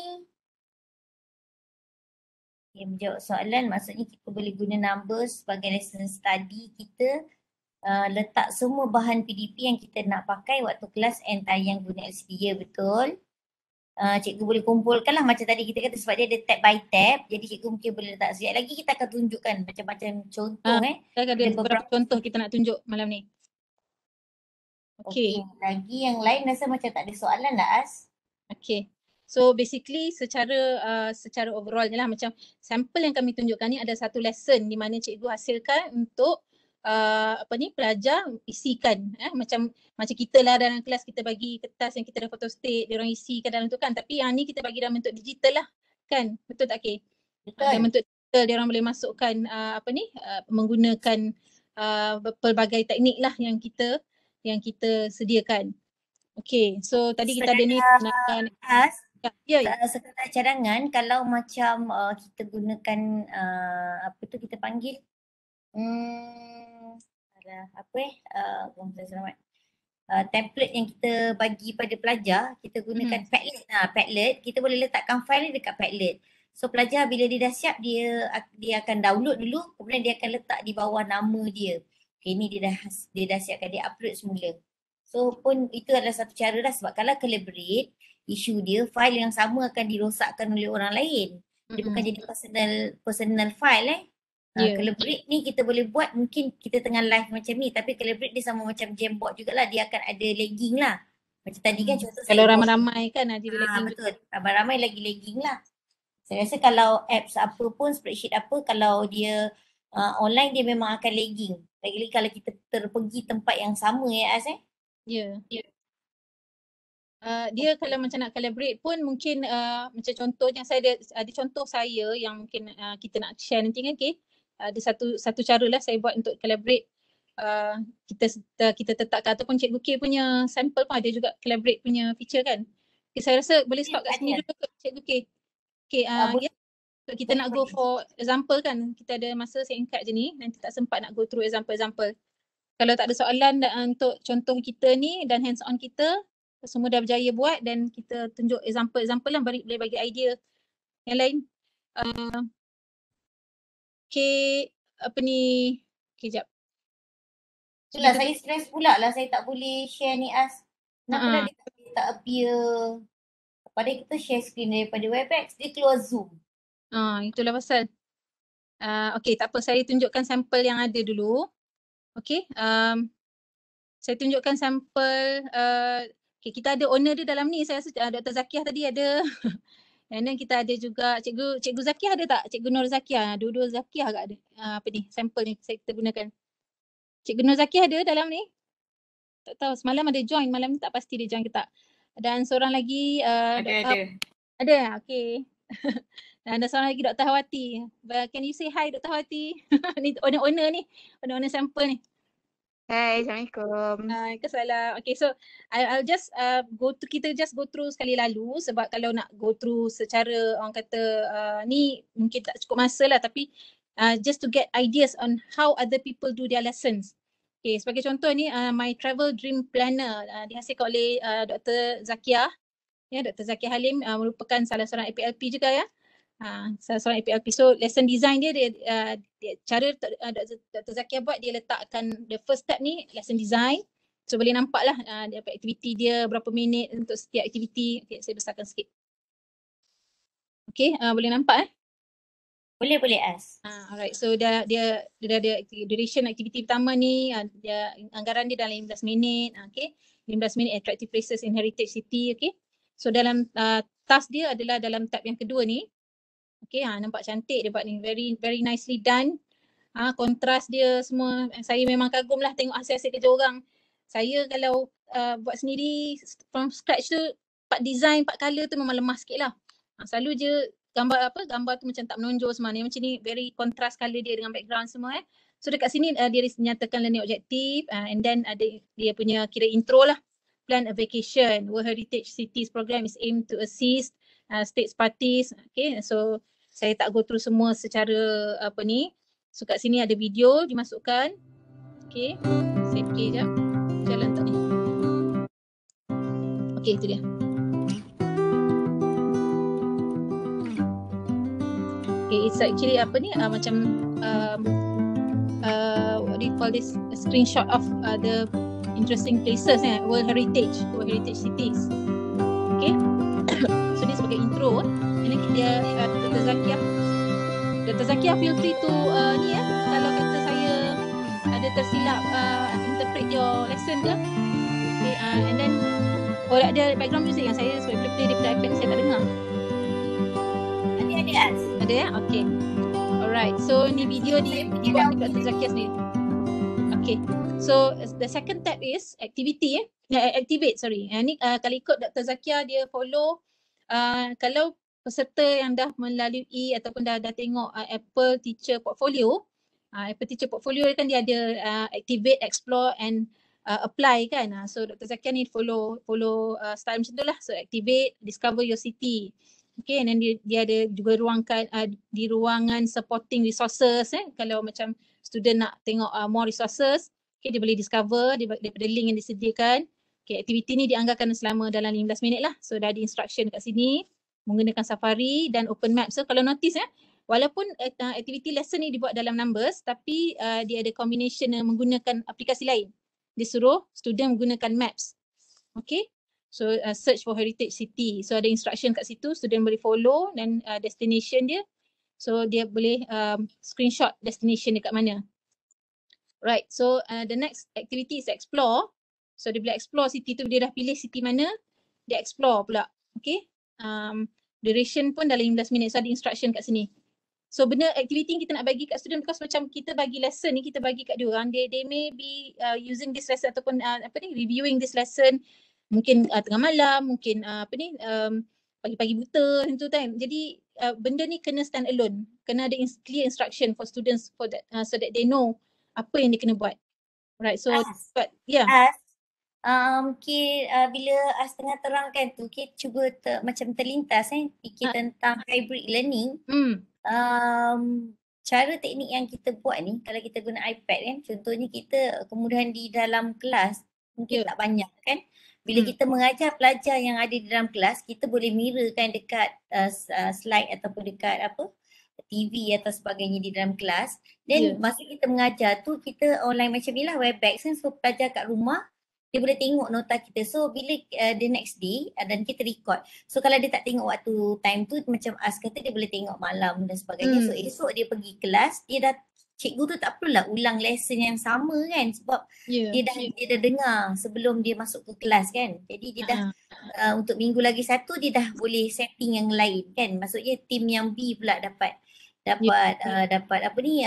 menjawab soalan, maksudnya kita boleh guna numbers sebagai lesson study kita, letak semua bahan PDP yang kita nak pakai waktu kelas and tayang guna LCD, ya betul. Cikgu boleh kumpulkan lah macam tadi kita kata sebab dia ada tab by tab, jadi cikgu mungkin boleh letak sekejap lagi kita akan tunjukkan macam-macam contoh Ada beberapa contoh kita nak tunjuk malam ni. Okay. Lagi yang lain rasa macam tak ada soalan lah As. Okay. So basically secara overall je lah, macam sampel yang kami tunjukkan ni ada satu lesson di mana cikgu hasilkan untuk pelajar isikan macam kita lah dalam kelas kita bagi kertas yang kita dah photostate, dia orang isikan dalam tu kan, tapi yang ni kita bagi dalam bentuk digital lah kan, betul tak Kay? Betul. Dalam bentuk digital dia orang boleh masukkan menggunakan pelbagai teknik lah yang kita sediakan. Okay, so tadi kita ada ni sekadar cadangan kalau macam kita gunakan kita panggil template yang kita bagi pada pelajar, kita gunakan Padlet, kita boleh letakkan file ni dekat Padlet. So pelajar bila dia dah siap dia akan download dulu, kemudian dia akan letak di bawah nama dia. Okay, ni dia dah siapkan, dia upload semula. So pun itu adalah satu cara dah, sebab kalau collaborate, isu dia file yang sama akan dirosakkan oleh orang lain. Dia bukan jadi personal file Collaborate ni kita boleh buat, mungkin kita tengah live macam ni, tapi collaborate dia sama macam Jamboard jugalah, dia akan ada lagging lah. Macam tadi kan contoh kalau ramai-ramai kan ada lagging. Betul, ramai-ramai lagi lagging lah. Saya rasa kalau apps apa pun, spreadsheet apa, kalau dia online dia memang akan lagging. Lagi-lagi kalau kita terpergi tempat yang sama ya As Ya. Dia kalau macam nak collaborate pun mungkin macam contohnya saya ada contoh saya yang mungkin kita nak share nanti kan Kay. Ada satu cara lah saya buat untuk collaborate. Kita letakkan ataupun Cikgu K punya sampel pun ada juga collaborate punya feature kan. Okay, saya rasa boleh stop kat sini dulu Cikgu K. Okay, so kita nak go for example kan. Kita ada masa singkat je ni, nanti tak sempat nak go through example. Kalau tak ada soalan untuk contoh kita ni dan hands on kita, semua dah berjaya buat dan kita tunjuk example lah, boleh bagi idea yang lain. Okay, sekejap. Itulah saya stress pula lah, saya tak boleh share ni As. Kenapa dia tak appear? Pada kita share screen daripada Webex, dia keluar Zoom. Itulah pasal. Okay, tak apa, saya tunjukkan sampel yang ada dulu. Okay, saya tunjukkan sampel. Okay, kita ada owner dia dalam ni. Saya rasa Dr. Zakiah tadi ada. And then kita ada juga Cikgu Zakiah ada tak? Cikgu Nur Zakiah. Dua-dua Zakiah agak ada. Sampel ni kita gunakan. Cikgu Nur Zakiah ada dalam ni? Tak tahu, semalam ada join. Malam ni tak pasti dia join ke tak. Dan seorang lagi. Ada, okay. Dan ada seorang lagi Dr. Hawati. Can you say hi Dr. Hawati? Ni owner ni. Owner sampel ni. Hai, Assalamualaikum. Waalaikumsalam. Okay, so I'll just kita just go through sekali lalu, sebab kalau nak go through secara orang kata ni mungkin tak cukup masa lah, tapi just to get ideas on how other people do their lessons. Okay, sebagai contoh ni My Travel Dream Planner dihasilkan oleh Dr. Zakiah. Ya, Dr. Zakiah Halim merupakan salah seorang APLP juga ya. Seorang APLP. So lesson design dia, cara Dr. Zakia buat, dia letakkan the first step ni lesson design. So boleh nampak lah aktiviti dia berapa minit untuk setiap aktiviti. Okay, saya besarkan sikit. Okay, boleh nampak Boleh As. Alright, so dia ada duration aktiviti pertama ni, dia anggaran dia dalam 15 minit. Okay, 15 minit attractive places in heritage city. Okay, so dalam task dia adalah dalam tab yang kedua ni. Okay, nampak cantik dia buat ni, very nicely done. Kontras dia semua, saya memang kagum lah tengok hasil-hasil kerja orang. Saya kalau buat sendiri from scratch tu, part design, part colour tu memang lemah sikit lah. Selalu je gambar tu macam tak menonjol semua ni. Macam ni very contrast colour dia dengan background semua So dekat sini dia nyatakan learning objective, and then ada dia punya kira intro lah. Plan a vacation. World Heritage Cities program is aimed to assist states parties. Okay, so saya tak go through semua secara So kat sini ada video dimasukkan. Okay, saya fikir sekejap jalan tak ni. Okay, itu dia. Okay, it's actually macam what do you call this, a screenshot of the interesting places, World Heritage Cities. Okay. So ni sebagai intro. And then dia Dr. Zakia feel free to kalau kata saya ada tersilap interpret your lesson ke. Okay, and then ada background music yang saya sebab play daripada iPad saya tak dengar. Ada Ada Okay. Alright, so ni video ni dibuat oleh Dr. Zakia sendiri. Okay, so the second tab is activity activate, sorry. Ni kalau ikut Dr. Zakia dia follow kalau peserta yang dah melalui ataupun dah tengok Apple Teacher Portfolio. Apple Teacher Portfolio kan dia ada activate, explore and apply kan. So Dr. Zakia ni follow style macam tu lah. So activate, discover your city. Okay, and then dia ada juga di ruangan supporting resources. Kalau macam student nak tengok more resources, okay, dia boleh discover daripada link yang disediakan. Okay, aktiviti ni dianggarkan selama dalam 15 minit lah. So dah ada instruction kat sini menggunakan Safari dan Open Map. So kalau notice walaupun aktiviti lesson ni dibuat dalam Numbers, tapi dia ada combination menggunakan aplikasi lain. Dia suruh student menggunakan Maps. Okay. So search for heritage city. So ada instruction kat situ, student boleh follow dan destination dia. So dia boleh screenshot destination dia kat mana. Right, so the next activity is explore. So dia boleh explore city tu, dia dah pilih city mana, dia explore pula. Okay, duration pun dalam 15 minit, so ada instruction kat sini. So benda aktiviti yang kita nak bagi kat student, because macam kita bagi lesson ni, kita bagi kat dia orang, they may be using this lesson ataupun reviewing this lesson mungkin tengah malam, mungkin pagi-pagi buta macam tu kan. Jadi benda ni kena stand alone, kena ada clear instruction for students for that, so that they know apa yang dia kena buat. Right, so but yeah. Bila As tengah terangkan tu, kita cuba macam terlintas fikir tentang hybrid learning. Cara teknik yang kita buat ni, kalau kita guna iPad kan, contohnya kita kemudahan di dalam kelas mungkin tak banyak kan. Bila kita mengajar pelajar yang ada di dalam kelas, kita boleh mirrorkan dekat slide ataupun dekat TV atau sebagainya di dalam kelas. Dan masa kita mengajar tu, kita online macam ni lah, Webex kan, so pelajar kat rumah dia boleh tengok nota kita. So bila the next day dan kita record. So kalau dia tak tengok waktu time tu, macam As kata, dia boleh tengok malam dan sebagainya. So esok dia pergi kelas, dia dah, cikgu tu tak perlulah ulang lesson yang sama kan, sebab dia dah dengar sebelum dia masuk ke kelas kan. Jadi dia dah untuk minggu lagi satu dia dah boleh setting yang lain kan. Maksudnya tim yang B pula dapat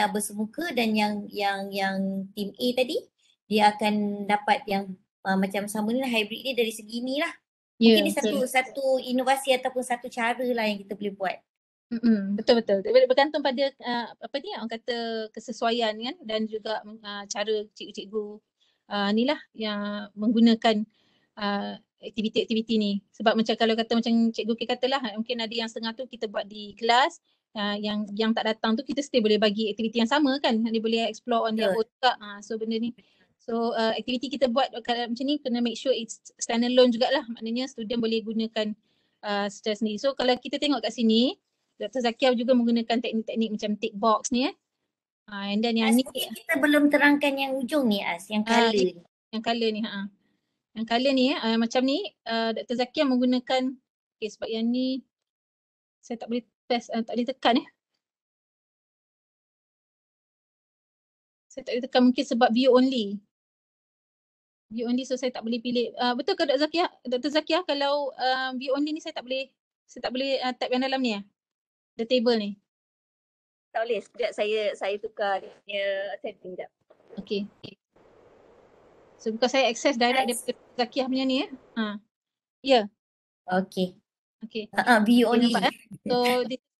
bersemuka, dan yang tim A tadi dia akan dapat yang macam sama ni lah, hybrid dia dari segi ni lah. Mungkin ni satu inovasi ataupun satu cara lah yang kita boleh buat. Betul-betul. Bergantung pada orang kata kesesuaian kan, dan juga cara cikgu-cikgu ni lah yang menggunakan aktiviti-aktiviti ni. Sebab macam kalau kata macam cikgu kita katalah, mungkin ada yang setengah tu kita buat di kelas, yang tak datang tu kita still boleh bagi aktiviti yang sama kan, dia boleh explore on their own juga. So benda ni, so aktiviti kita buat macam ni kena make sure it's standalone jugalah, maknanya student boleh gunakan secara sendiri. So kalau kita tengok kat sini, Dr. Zakia juga menggunakan teknik-teknik macam tick box ni and then yang ni kita belum terangkan yang ujung ni yang color ni. Yang color ni Yang color ni macam ni Dr. Zakia menggunakan sebab yang ni saya tak boleh press, tak boleh tekan Saya tak boleh tekan mungkin sebab view only. View only so saya tak boleh pilih. Betul ke Dr. Zakia kalau view only ni saya tak boleh tap yang dalam ni the table ni. Tak boleh. Sekejap saya tukar dia punya setting sekejap. Okay. So because saya access direct daripada Zakia punya ni Ya. Okay. Okay. View only. Nampak, So this is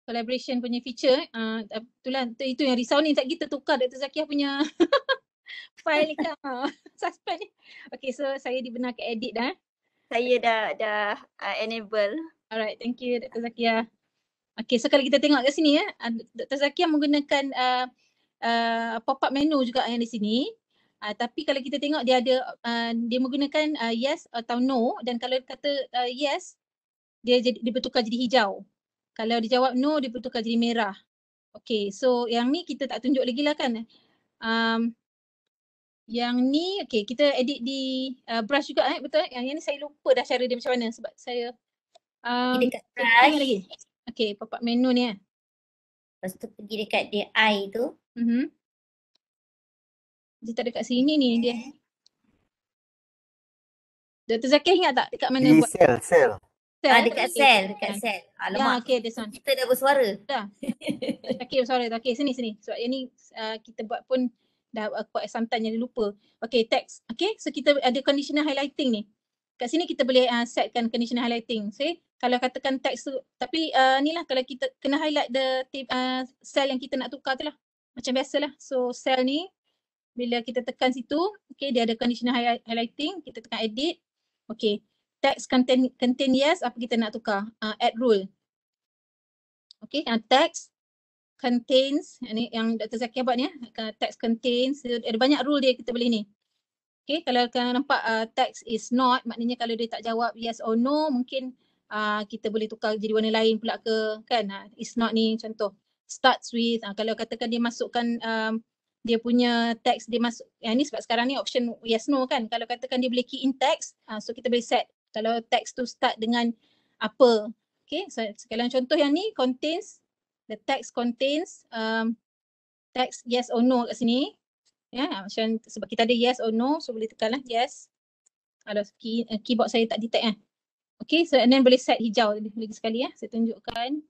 collaboration punya feature. Itulah itu yang risau ni, tak kita tukar Dr. Zakia punya file ni kan. Suspend ni. Okay, so saya dibenarkan edit dah. Saya dah enable. Alright, thank you Dr. Zakia. Okay, so kalau kita tengok kat sini Dr. Zakia menggunakan pop-up menu juga yang di sini. Tapi kalau kita tengok dia ada dia menggunakan yes atau no, dan kalau kata yes dia bertukar jadi hijau. Kalau dia jawab no dia bertukar jadi merah. Okay, so yang ni kita tak tunjuk lagi lah kan. Yang ni okay, kita edit di brush juga betul. Yang ni saya lupa dah cara dia macam mana sebab saya dekat brush lagi. Okay, pop-up menu ni Lepas tu pergi dekat dia eye tu. Dia tak dekat sini ni dia. Dr. Zakia ingat tak dekat mana Di buat? sel. Dekat sel. Alamak. Okay, this one. Kita dah bersuara. Dah. Okay, sorry. Okay, sini. Sebab yang ni kita buat pun dah kuat santan jadi lupa. Okay, text. Okay, so kita ada conditional highlighting ni. Kat sini kita boleh setkan conditional highlighting. So, kalau katakan text tu, tapi ni lah kalau kita kena highlight the cell yang kita nak tukar tu lah. Macam biasalah. So, cell ni bila kita tekan situ, okay, dia ada conditional highlighting, kita tekan edit. Okay, text contain yes, apa kita nak tukar? Add rule. Okay, text contains, ini yang Dr. Zakia buat ni text contains, ada banyak rule dia kita boleh ni. Okay, kalau nampak text is not, maknanya kalau dia tak jawab yes or no, mungkin kita boleh tukar jadi warna lain pula ke, kan? Is not ni contoh. Starts with, kalau katakan dia masukkan dia punya text dia masuk, yang ni sebab sekarang ni option yes no kan. Kalau katakan dia boleh key in text, so kita boleh set kalau text tu start dengan apa. Okay, so sekarang contoh yang ni contains, the text contains text yes or no kat sini. Macam sebab kita ada yes or no, so boleh tekanlah yes. Kalau keyboard saya tak detect Okay, so and then boleh set hijau lagi sekali saya tunjukkan.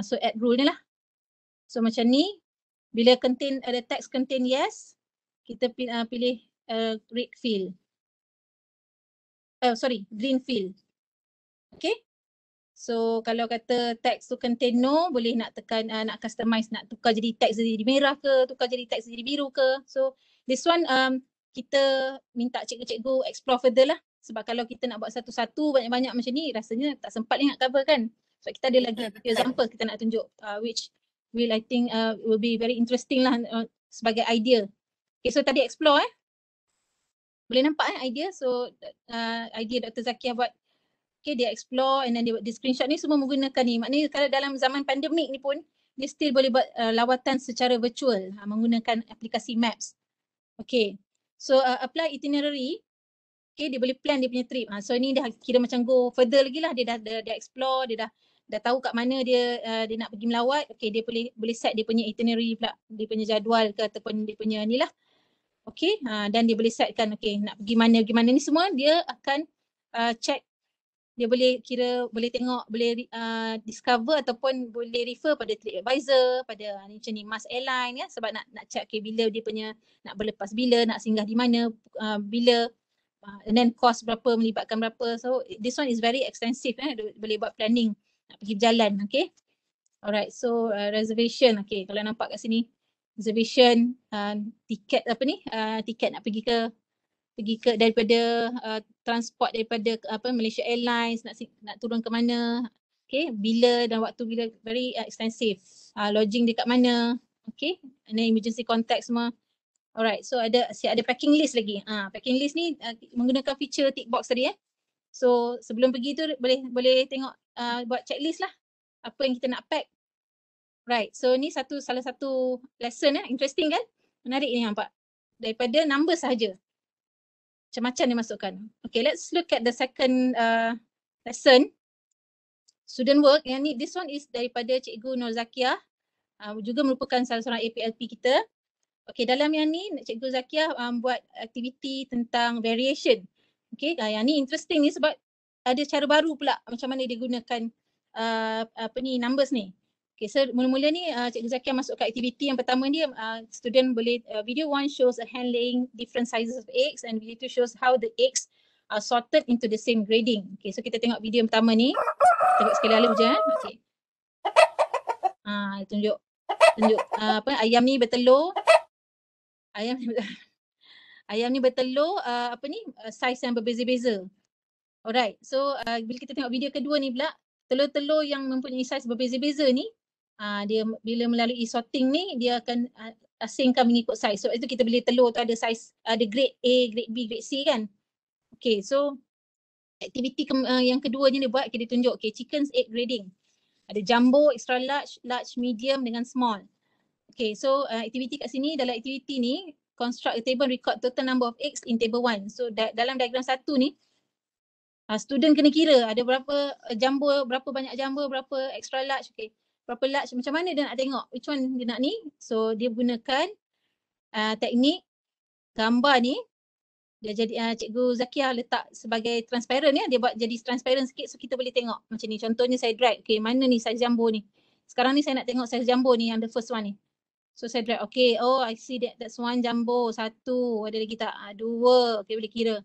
So add rule ni lah. So macam ni, bila ada text contain yes, kita pilih red fill. Green fill. Okay. So kalau kata text tu contain no, boleh nak tekan nak customize, nak tukar jadi text jadi merah ke, tukar jadi text jadi biru ke. So this one kita minta cikgu-cikgu explore further lah. Sebab kalau kita nak buat satu-satu banyak-banyak macam ni, rasanya tak sempat nak cover kan. Sebab kita ada lagi example kita nak tunjuk which will I think will be very interesting lah sebagai idea. Okay, so tadi explore boleh nampak idea. So idea Dr. Zakia buat, okay, dia explore and then dia buat di screenshot ni semua menggunakan ni. Maknanya kalau dalam zaman pandemik ni pun dia still boleh buat lawatan secara virtual menggunakan aplikasi Maps. Okay, so apply itinerary. Okay, dia boleh plan dia punya trip. So ni dah kira macam go further lagi lah. Dia dah explore, dia dah tahu kat mana dia nak pergi melawat. Okay, dia boleh set dia punya itinerary pula, dia punya jadual ke ataupun dia punya ni lah. Okay, dan dia boleh setkan okay nak pergi mana ni semua dia akan check. Dia boleh boleh tengok, boleh discover ataupun boleh refer pada TripAdvisor, pada macam ni Mars Airline sebab nak check okay, bila dia punya nak berlepas bila, nak singgah di mana, bila, and then cost berapa, melibatkan berapa. So this one is very extensive boleh buat planning nak pergi berjalan. Okay, alright, so reservation. Okay, kalau nampak kat sini reservation, tiket tiket nak pergi ke daripada transport daripada Malaysia Airlines, nak turun ke mana, okay, bila dan waktu bila, very extensive. Lodging dekat mana, okay, and then emergency contact semua. Alright, so ada packing list lagi. Packing list ni menggunakan feature tick box tadi So sebelum pergi tu boleh tengok buat checklist lah apa yang kita nak pack. Right, so ni salah satu lesson interesting kan? Menarik ni nampak. Daripada number sahaja. Macam-macam dia masukkan. Okay, let's look at the second lesson. Student work. Yang ni, this one is daripada Cikgu Nur Zakiah. Juga merupakan salah seorang APLP kita. Okay, dalam yang ni Cikgu Zakiah buat aktiviti tentang variation. Okay, yang ni interesting ni sebab ada cara baru pula macam mana dia gunakan numbers ni. Okay, so mula-mula ni Cikgu Zakiah masuk ke aktiviti yang pertama ni, student boleh, video 1 shows a hand laying different sizes of eggs and video 2 shows how the eggs are sorted into the same grading. Okay, so kita tengok video yang pertama ni. Tengok sekali lalu je. Okay. Tunjuk ayam ni bertelur. Ayam ni bertelur size yang berbeza-beza. Alright, so bila kita tengok video kedua ni pula, telur-telur yang mempunyai size berbeza-beza ni, dia bila melalui sorting ni, dia akan asingkan mengikut size. So itu kita boleh telur tu ada size, ada grade A, grade B, grade C kan. Okay, so aktiviti yang kedua ni dia buat, dia tunjuk chicken's egg grading. Ada jumbo, extra large, large, medium dengan small. Okay, so aktiviti kat sini, dalam aktiviti ni, construct a table, record total number of eggs in table 1. So dalam diagram 1 ni, student kena kira ada berapa jumbo, berapa banyak jumbo, berapa extra large, berapa large, macam mana dia nak tengok which one dia nak ni. So dia gunakan teknik gambar ni, dia jadi Cikgu Zakiah letak sebagai transparent dia buat jadi transparent sikit so kita boleh tengok macam ni. Contohnya saya drag, mana ni size jumbo ni. Sekarang ni saya nak tengok size jumbo ni yang the first one ni. So saya drag, oh I see that's one jumbo, 1, ada lagi tak? 2, boleh kira.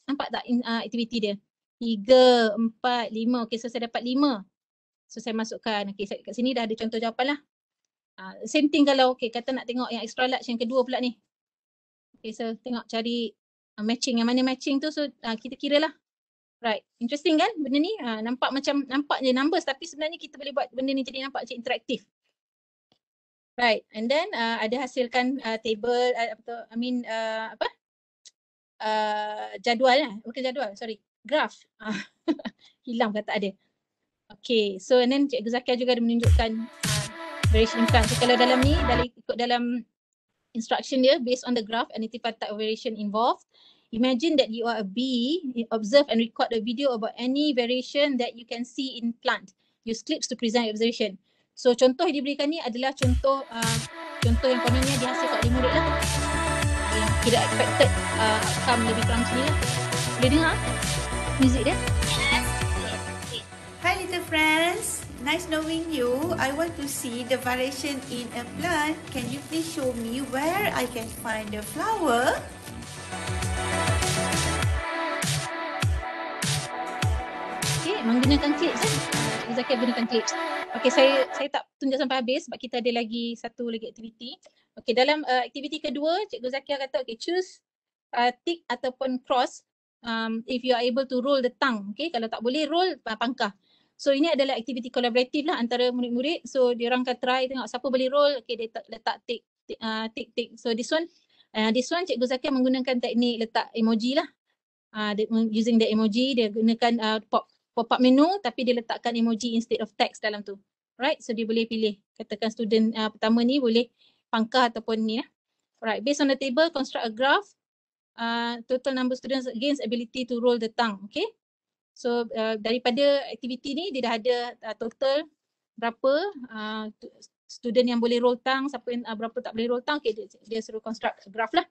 Nampak tak aktiviti dia? 3, 4, 5. Okay, so saya dapat 5. So saya masukkan. Okay, kat sini dah ada contoh jawapan lah. Same thing kalau kata nak tengok yang extra large yang kedua pula ni. Okay, so tengok cari matching. Yang mana matching tu, so kita kira lah. Right, interesting kan benda ni? Nampak je numbers tapi sebenarnya kita boleh buat benda ni jadi nampak macam interaktif. Right, and then ada hasilkan table, jadual bukan jadual, graph. Hilang kata ada. Okay, so and then Cikgu Zakiah juga ada menunjukkan variation income. So kalau dalam ni, ikut dalam instruction dia, based on the graph, identify type of variation involved. Imagine that you are a bee, observe and record a video about any variation that you can see in plant. Use clips to present your observation. So contoh yang diberikan ni adalah contoh yang kononnya dihasilkan oleh murid lah. Yang tidak expected outcome lebih kurang macam ni lah. Boleh dengar music dia? Hi little friends, nice knowing you. I want to see the variation in a plant. Can you please show me where I can find the flower? Okay, menggunakan clips Zakiah gunakan clips. Okay, saya tak tunjuk sampai habis sebab kita ada satu lagi aktiviti. Okay, dalam aktiviti kedua, Cikgu Zakiah kata choose tick ataupun cross if you are able to roll the tongue. Okay, kalau tak boleh roll, pangkah. So ini adalah aktiviti kolaboratif lah antara murid-murid. So diorang akan try tengok siapa boleh roll. Okay, dia letak tick. So this one Cikgu Zakiah menggunakan teknik letak emoji lah. Using the emoji, dia gunakan pop-up menu tapi dia letakkan emoji instead of text dalam tu. Right, so dia boleh pilih. Katakan student pertama ni boleh pangkah ataupun ni lah. Right, based on the table, construct a graph. Total number students against ability to roll the tongue. Okay. So daripada aktiviti ni dia dah ada total berapa student yang boleh roll tongue, siapa yang berapa tak boleh roll tongue. Okay, dia suruh construct graph lah.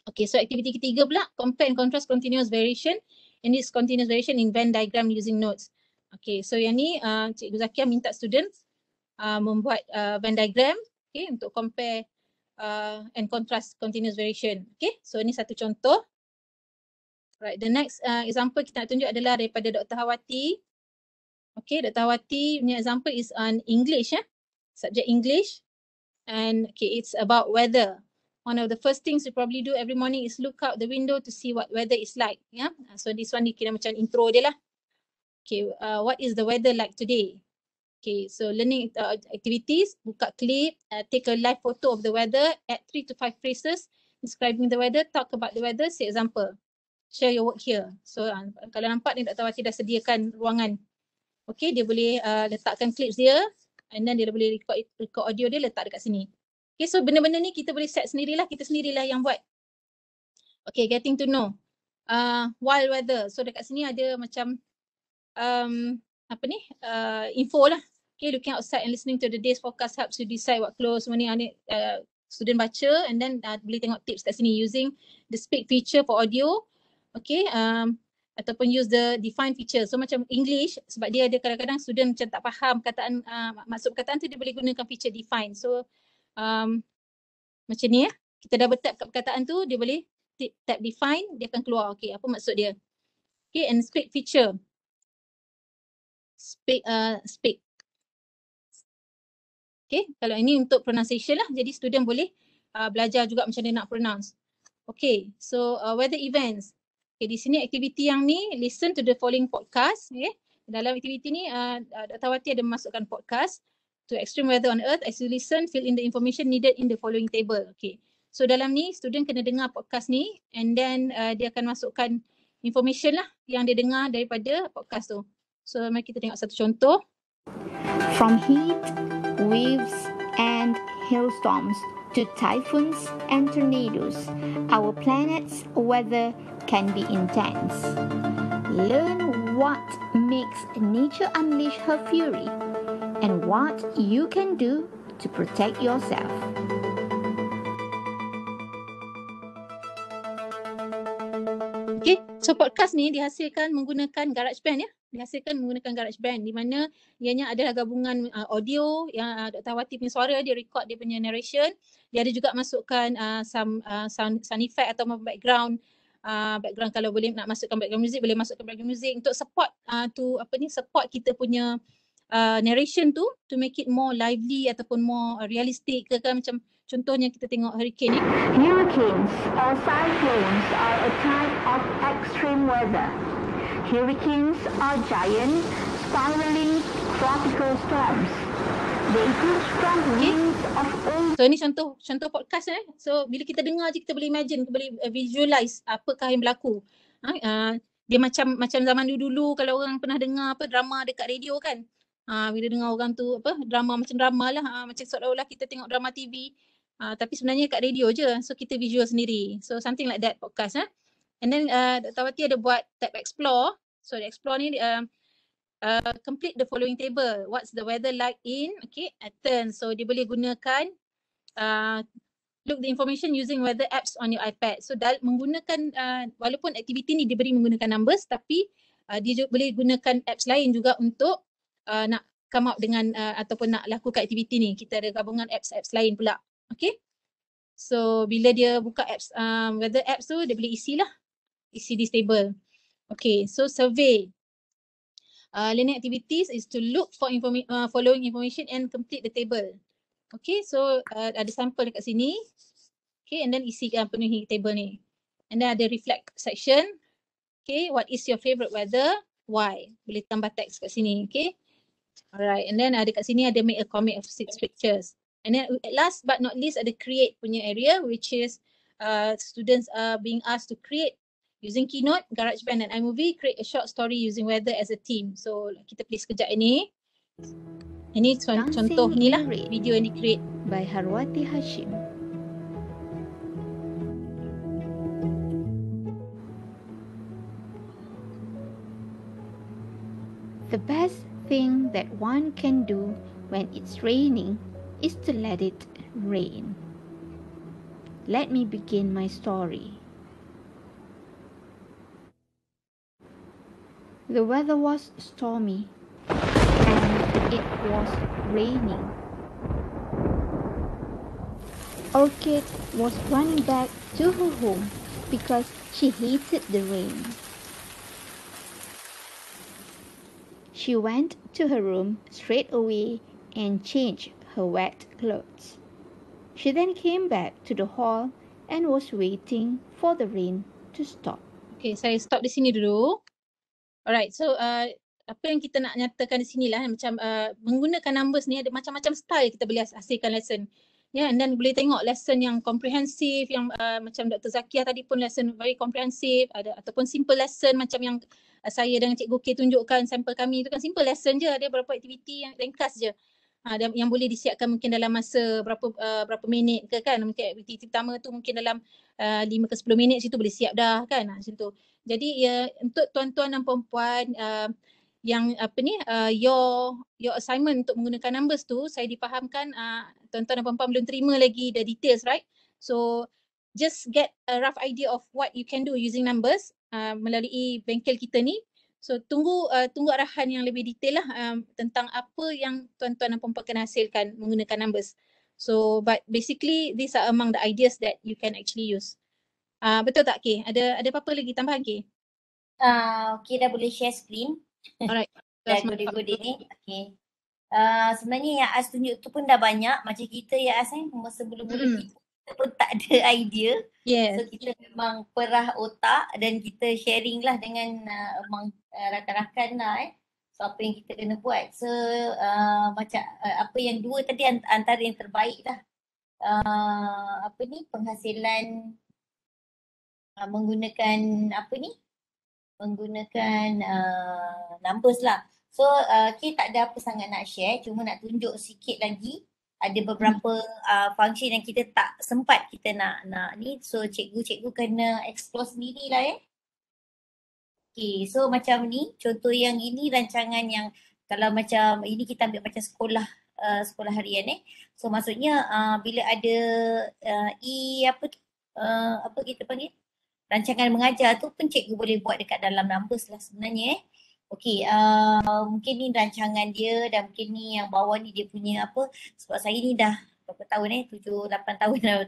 Okay, so aktiviti ketiga pula, compare and contrast continuous variation. In this continuous variation in Venn diagram using notes. Okay, so yang ni Cikgu Zakiah minta students membuat Venn diagram, okay, untuk compare and contrast continuous variation. Okay, so ni satu contoh. Right, the next example kita nak tunjuk adalah daripada Dr. Hawati. Okay, Dr. Hawati punya example is on English, subject English. And okay, it's about weather. One of the first things you probably do every morning is look out the window to see what weather is like. Yeah, so this one kira macam intro dia lah. Okay, what is the weather like today? Okay, so learning activities, buka clip, take a live photo of the weather, add 3 to 5 phrases describing the weather, talk about the weather, say example. Share your work here. So kalau nampak ni Dr. Wati dah sediakan ruangan Okay, dia boleh letakkan clips dia and then dia boleh record audio dia letak dekat sini. Okay, so benda-benda ni kita boleh set sendirilah, kita sendirilah yang buat. Okay, getting to know. Wild weather. So dekat sini ada macam info lah. Okay, looking outside and listening to the day's forecast helps you decide what clothes, semua ni student baca and then boleh tengok tips kat sini using the speak feature for audio. Okay, ataupun use the define feature. So macam English, sebab dia ada kadang-kadang student macam tak faham perkataan, maksud perkataan tu dia boleh gunakan feature define. So macam ni kita double tap kat perkataan tu, dia boleh tap define, dia akan keluar okay apa maksud dia. Okay, and speak feature. Speak. Okay, kalau ini untuk pronunciation lah, jadi student boleh belajar juga macam dia nak pronounce. Okay, so weather events. Okay, di sini aktiviti yang ni, listen to the following podcast. Okay, dalam aktiviti ni Dr. Wati ada memasukkan podcast to extreme weather on earth. As you listen, fill in the information needed in the following table. Okay, so dalam ni student kena dengar podcast ni and then dia akan masukkan information lah yang dia dengar daripada podcast tu. So mari kita tengok satu contoh. From heat, waves and hailstorms to typhoons and tornadoes, our planet's weather can be intense. Learn what makes nature unleash her fury and what you can do to protect yourself. Okay, so podcast ni dihasilkan menggunakan GarageBand ya. Dihasilkan menggunakan GarageBand di mana ianya adalah gabungan audio yang Dr. Wati punya suara, dia record dia punya narration. Dia ada juga masukkan some sound effect atau background kalau boleh nak masukkan background music, boleh masukkan background music untuk support support kita punya narration tu to make it more lively ataupun more realistic ke kan, macam contohnya kita tengok hurricane ni. Hurricanes or cyclones are a type of extreme weather. Hurricanes are giant, spiraling tropical storms. They include strong winds of all. So ini contoh podcast So bila kita dengar je kita boleh imagine, kita boleh visualize apakah yang berlaku. Dia macam zaman dulu kalau orang pernah dengar drama dekat radio kan. Bila dengar orang tu drama macam drama lah, macam seolah-olah kita tengok drama TV. Tapi sebenarnya kat radio je. So kita visual sendiri. So something like that podcast. And then Dr. Wati ada buat tab explore. So the explore ni complete the following table. What's the weather like in Athens. So dia boleh gunakan look the information using weather apps on your iPad. So menggunakan walaupun aktiviti ni diberi menggunakan numbers, tapi dia boleh gunakan apps lain juga untuk nak come up dengan ataupun nak lakukan aktiviti ni. Kita ada gabungan apps lain pula. Okay. So bila dia buka apps weather apps tu, dia boleh isi this table. Okay, so survey. Learning activities is to look for following information and complete the table. Okay, so ada sampel dekat sini. Okay, and then isi penuhi table ni. And then ada reflect section. Okay, what is your favorite weather? Why? Boleh tambah teks kat sini. Okay. Alright, and then dekat sini ada make a comic of 6 pictures. And then last but not least ada create punya area, which is students are being asked to create using Keynote, GarageBand and iMovie, create a short story using weather as a theme. So kita play sekejap ini. Ini contoh ni lah video yang di-create by Harwati Hashim. The best thing that one can do when it's raining is to let it rain. Let me begin my story. The weather was stormy and it was raining. Orchid was running back to her home because she hated the rain. She went to her room straight away and changed her wet clothes. She then came back to the hall and was waiting for the rain to stop. Okay, saya stop di sini dulu. Alright, so apa yang kita nak nyatakan di sini lah, macam menggunakan numbers ni ada macam-macam style kita boleh hasilkan lesson. Ya, dan boleh tengok lesson yang komprehensif, yang macam Dr. Zakiah tadi pun lesson very komprehensif, ada ataupun simple lesson macam yang saya dengan Cikgu K tunjukkan sampel kami itu kan simple lesson je, dia beberapa aktiviti yang ringkas je. Dan yang boleh disiapkan mungkin dalam masa berapa minit ke kan. Mungkin aktiviti pertama tu mungkin dalam 5 ke 10 minit situ boleh siap dah kan macam tu. Jadi ya untuk tuan-tuan dan puan-puan yang your assignment untuk menggunakan numbers tu saya difahamkan tuan-tuan dan puan-puan belum terima lagi the details, right? So just get a rough idea of what you can do using numbers melalui bengkel kita ni. So tunggu arahan yang lebih detail lah tentang apa yang tuan-tuan dan puan-puan kena hasilkan menggunakan numbers. So but basically these are among the ideas that you can actually use. Betul tak K? Ada apa-apa lagi tambahan K? Okay, dah boleh share screen. Alright. Dah kode-kode ni. Okay. Sebenarnya yang As tunjuk tu pun dah banyak. Macam kita ya As masa mula-mula kita pun tak ada idea. Yes. So kita memang perah otak dan kita sharing lah dengan rakan-rakan lah So apa yang kita kena buat. So macam apa yang dua tadi antara yang terbaik lah. Penghasilan menggunakan menggunakan numbers lah. So kita tak ada apa sangat nak share, cuma nak tunjuk sikit lagi ada beberapa function yang kita tak sempat kita nak ni. So cikgu kena explore sendiri lah Okay, so macam ni contoh yang ini rancangan yang kalau macam ini kita ambil macam sekolah harian So maksudnya bila ada apa kita panggil rancangan mengajar tu pun cikgu boleh buat dekat dalam numbers lah sebenarnya Okay, mungkin ni rancangan dia dan mungkin ni yang bawah ni dia punya apa. Sebab saya ni dah berapa tahun 7-8 tahun dah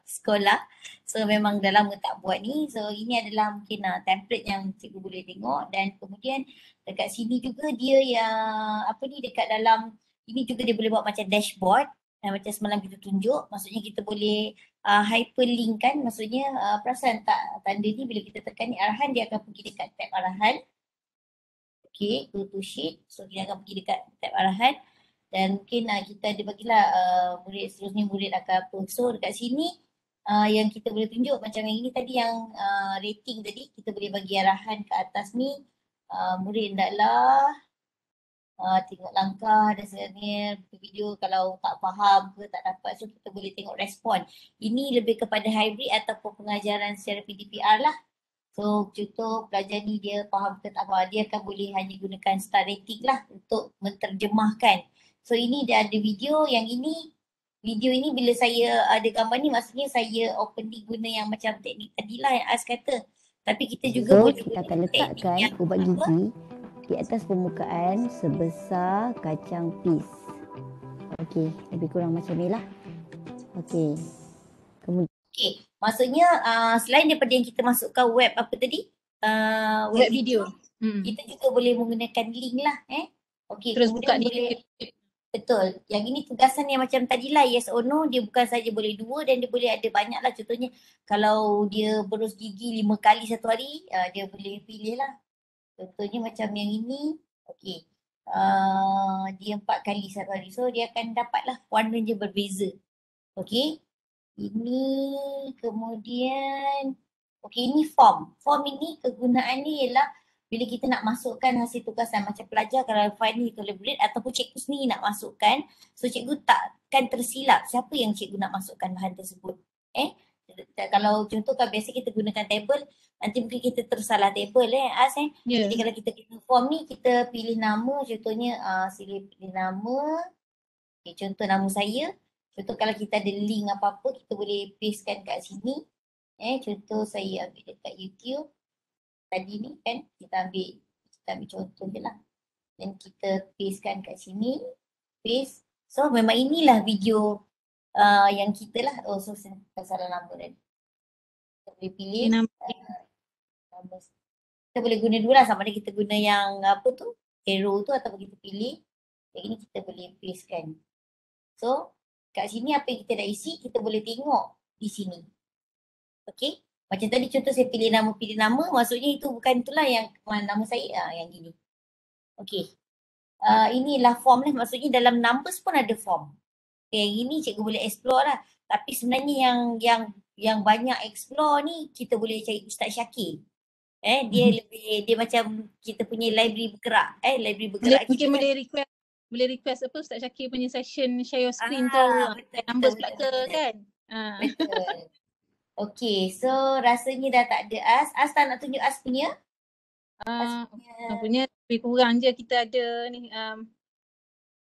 sekolah. So memang dah lama tak buat ni. So ini adalah mungkin template yang cikgu boleh tengok. Dan kemudian dekat sini juga dia yang dekat dalam ini juga dia boleh buat macam dashboard. Macam semalam kita tunjuk. Maksudnya kita boleh hyperlink kan. Maksudnya perasan tak tanda ni bila kita tekan ni arahan dia akan pergi dekat tab arahan. Okay, go to sheet. So kita akan pergi dekat tab arahan dan mungkin kita ada bagilah murid seterusnya murid akan apa. So dekat sini yang kita boleh tunjuk macam yang ini tadi yang rating tadi kita boleh bagi arahan ke atas ni. Murid hendaklah tengok langkah dan sebagainya video kalau tak faham ke tak dapat. So kita boleh tengok respon. Ini lebih kepada hybrid ataupun pengajaran secara PDPR lah. So contoh pelajar ni dia faham ke tak faham, dia akan boleh hanya gunakan star rating lah untuk menterjemahkan. So ini dia ada video, yang ini video ini bila saya ada gambar ni maksudnya saya openly guna yang macam teknik tadi lah yang As kata. Tapi kita juga boleh kita akan letakkan ubat gigi di atas permukaan sebesar kacang pis. Okey, lebih kurang macam ni lah. Okey. Kemudian Okay, maksudnya selain daripada yang kita masukkan web apa tadi? Web video. Kita juga boleh menggunakan link lah Okay, terus buka di boleh, betul. Yang ini tugasan yang macam tadi lah, yes or no, dia bukan saja boleh 2 dan dia boleh ada banyak lah. Contohnya kalau dia berus gigi 5 kali satu hari, dia boleh pilih lah. Contohnya macam yang ini, okay. Dia 4 kali satu hari. So dia akan dapatlah warna je berbeza. Okay. Ini kemudian, okay ini form. Form ini kegunaan ni ialah bila kita nak masukkan hasil tugasan macam pelajar kalau final collaborate ataupun cikgu sendiri nak masukkan. So cikgu takkan tersilap siapa yang cikgu nak masukkan bahan tersebut. Kalau contoh kalau biasa kita gunakan table, nanti mungkin kita tersalah table As Yeah. Jadi kalau kita kena form ni kita pilih nama, contohnya sila pilih nama. Okay, contoh nama saya. Contoh kalau kita ada link apa-apa, kita boleh pastekan kat sini. Contoh saya ambil dekat YouTube. Tadi ni kan, kita ambil contoh je lah. Dan kita pastekan kat sini. Paste. So memang inilah video yang kita lah. Oh so saya salah nama tadi. Kita boleh pilih. Nama. Kita boleh guna dua lah, sama ada kita guna yang apa tu, arrow tu ataupun kita pilih. Yang ini kita boleh pastekan. So kat sini apa yang kita dah isi, kita boleh tengok di sini. Okay. Macam tadi contoh saya pilih nama, maksudnya itu bukan itulah yang nama saya, yang gini. Okay. Inilah form lah, maksudnya dalam numbers pun ada form. Yang ini cikgu boleh explore lah. Tapi sebenarnya yang banyak explore ni kita boleh cari Ustaz Syakir. Dia macam kita punya library bergerak. Library bergerak Mungkin kita boleh request apa Ustaz Syakir punya session share your screen tu. betul, Numbers pula ke kan? Betul. Okay, so rasanya dah tak ada As. As tak nak tunjuk As punya? Punya lebih kurang je kita ada ni.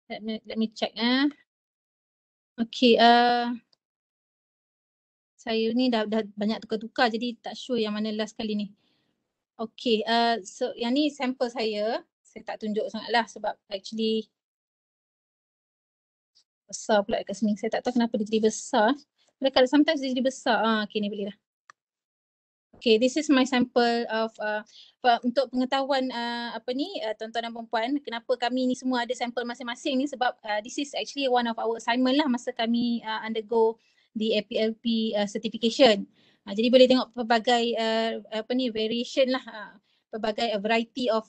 Let me check. Okay, saya ni dah banyak tukar-tukar jadi tak sure yang mana last kali ni. Okay, so yang ni sampel saya. Saya tak tunjuk sangat lah sebab actually besar pula kat sini. Saya tak tahu kenapa dia jadi besar. Kalau sometimes dia jadi besar. Okay, ni boleh dah. Okay, this is my sample of untuk pengetahuan tuan-tuan dan puan-puan, kenapa kami ni semua ada sampel masing-masing ni sebab this is actually one of our assignment lah masa kami undergo the APLP certification. Jadi boleh tengok pelbagai variation lah, pelbagai variety of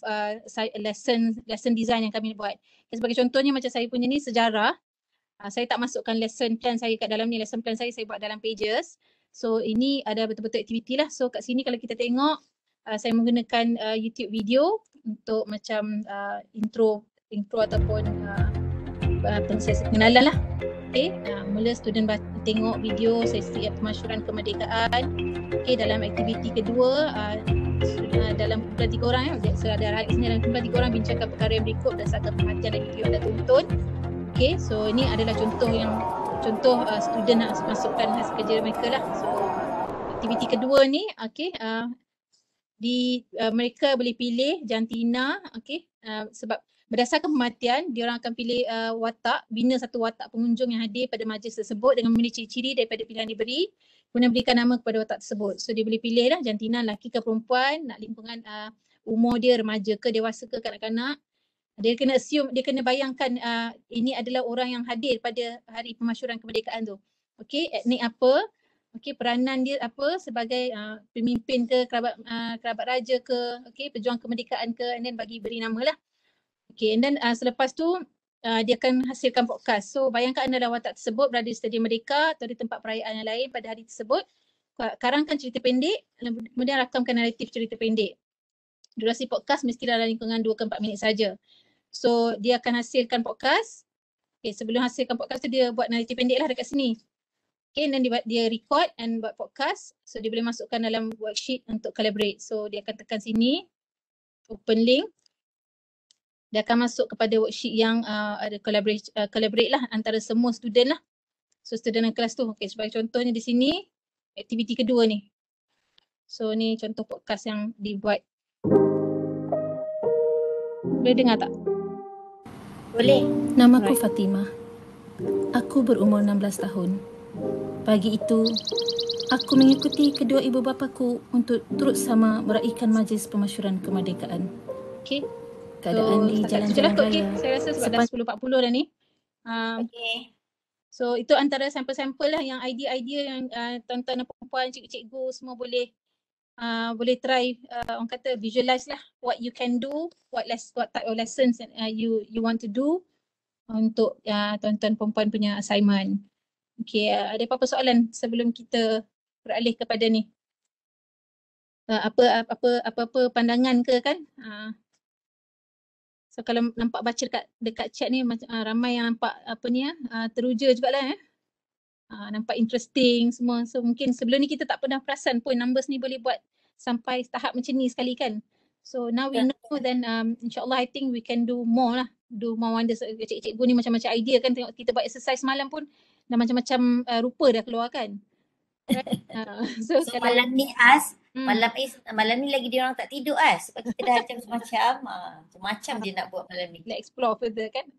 lesson design yang kami buat. Sebagai contohnya macam saya punya ni sejarah. Saya tak masukkan lesson plan saya kat dalam ni. Lesson plan saya buat dalam Pages. So ini ada betul-betul aktiviti lah. So kat sini kalau kita tengok, saya menggunakan YouTube video untuk macam intro ataupun pengenalan lah. Okay, mula student tengok video sesi pemasyuran kemerdekaan. Okay, dalam aktiviti kedua, dalam kumpulan 3 orang so ada hari ini dalam kumpulan 3 orang bincangkan perkara yang berikut berdasarkan perhatian dan video yang anda tonton. Okay, so ini adalah contoh student nak masukkan hasil kerja mereka lah. So aktiviti kedua ni, okay, mereka boleh pilih jantina, okay, sebab berdasarkan kematian, diorang akan pilih bina satu watak pengunjung yang hadir pada majlis tersebut dengan memilih ciri-ciri daripada pilihan diberi, kemudian berikan nama kepada watak tersebut. So dia boleh pilih lah jantina, lelaki ke perempuan, nak lingkungan umur dia, remaja ke, dewasa ke, kanak-kanak. Dia kena assume, dia kena bayangkan ini adalah orang yang hadir pada hari pemasyuran kemerdekaan tu. Okay, etnik apa, okay, peranan dia apa sebagai pemimpin ke, kerabat raja ke, okay, pejuang kemerdekaan ke, and then beri nama lah. Okay, and then selepas tu dia akan hasilkan podcast. So bayangkan anda dalam watak tersebut berada di Stadium Merdeka atau di tempat perayaan yang lain pada hari tersebut. Karangkan cerita pendek, kemudian rakamkan naratif cerita pendek. Durasi podcast mesti dalam lingkungan 2 ke 4 minit saja. So dia akan hasilkan podcast. Okay, sebelum hasilkan podcast tu dia buat naratif pendek lah dekat sini. Okay, dan dia record and buat podcast. So dia boleh masukkan dalam worksheet untuk collaborate. So dia akan tekan sini, open link. Dia akan masuk kepada worksheet yang ada collaborate lah antara semua student lah. So student dalam kelas tu. Okay, sebagai contohnya di sini, aktiviti kedua ni. So ni contoh podcast yang dibuat. Boleh dengar tak? Boleh. Namaku Fatimah. Aku berumur 16 tahun. Pagi itu, aku mengikuti kedua ibu bapaku untuk turut sama meraihkan majlis pemasyuran kemerdekaan. Okay. Keadaan di jalan-jalan raya. Okay. Saya rasa sebab dah 10.40 dah ni. Okay. So itu antara sampel-sampel lah yang idea-idea yang tuan-tuan dan perempuan, cikgu-cikgu semua boleh try, orang kata visualize lah what you can do, what type of lessons you want to do untuk tuan-tuan perempuan punya assignment. Okay, ada apa-apa soalan sebelum kita beralih kepada ni? Apa-apa pandangan ke kan? So kalau nampak baca dekat chat ni ramai yang nampak teruja jugalah nampak interesting semua. So mungkin sebelum ni kita tak pernah perasan pun numbers ni boleh buat sampai tahap macam ni sekali kan. So now we know, then insyaAllah I think we can do more lah. Do more wonders. Cikgu ni macam-macam idea kan, tengok kita buat exercise malam pun dah macam-macam rupa dah keluar kan. Right? So malam ni malam ni lagi dia orang tak tidur sebab kita dah macam-macam dia nak buat malam ni. Let's explore further kan.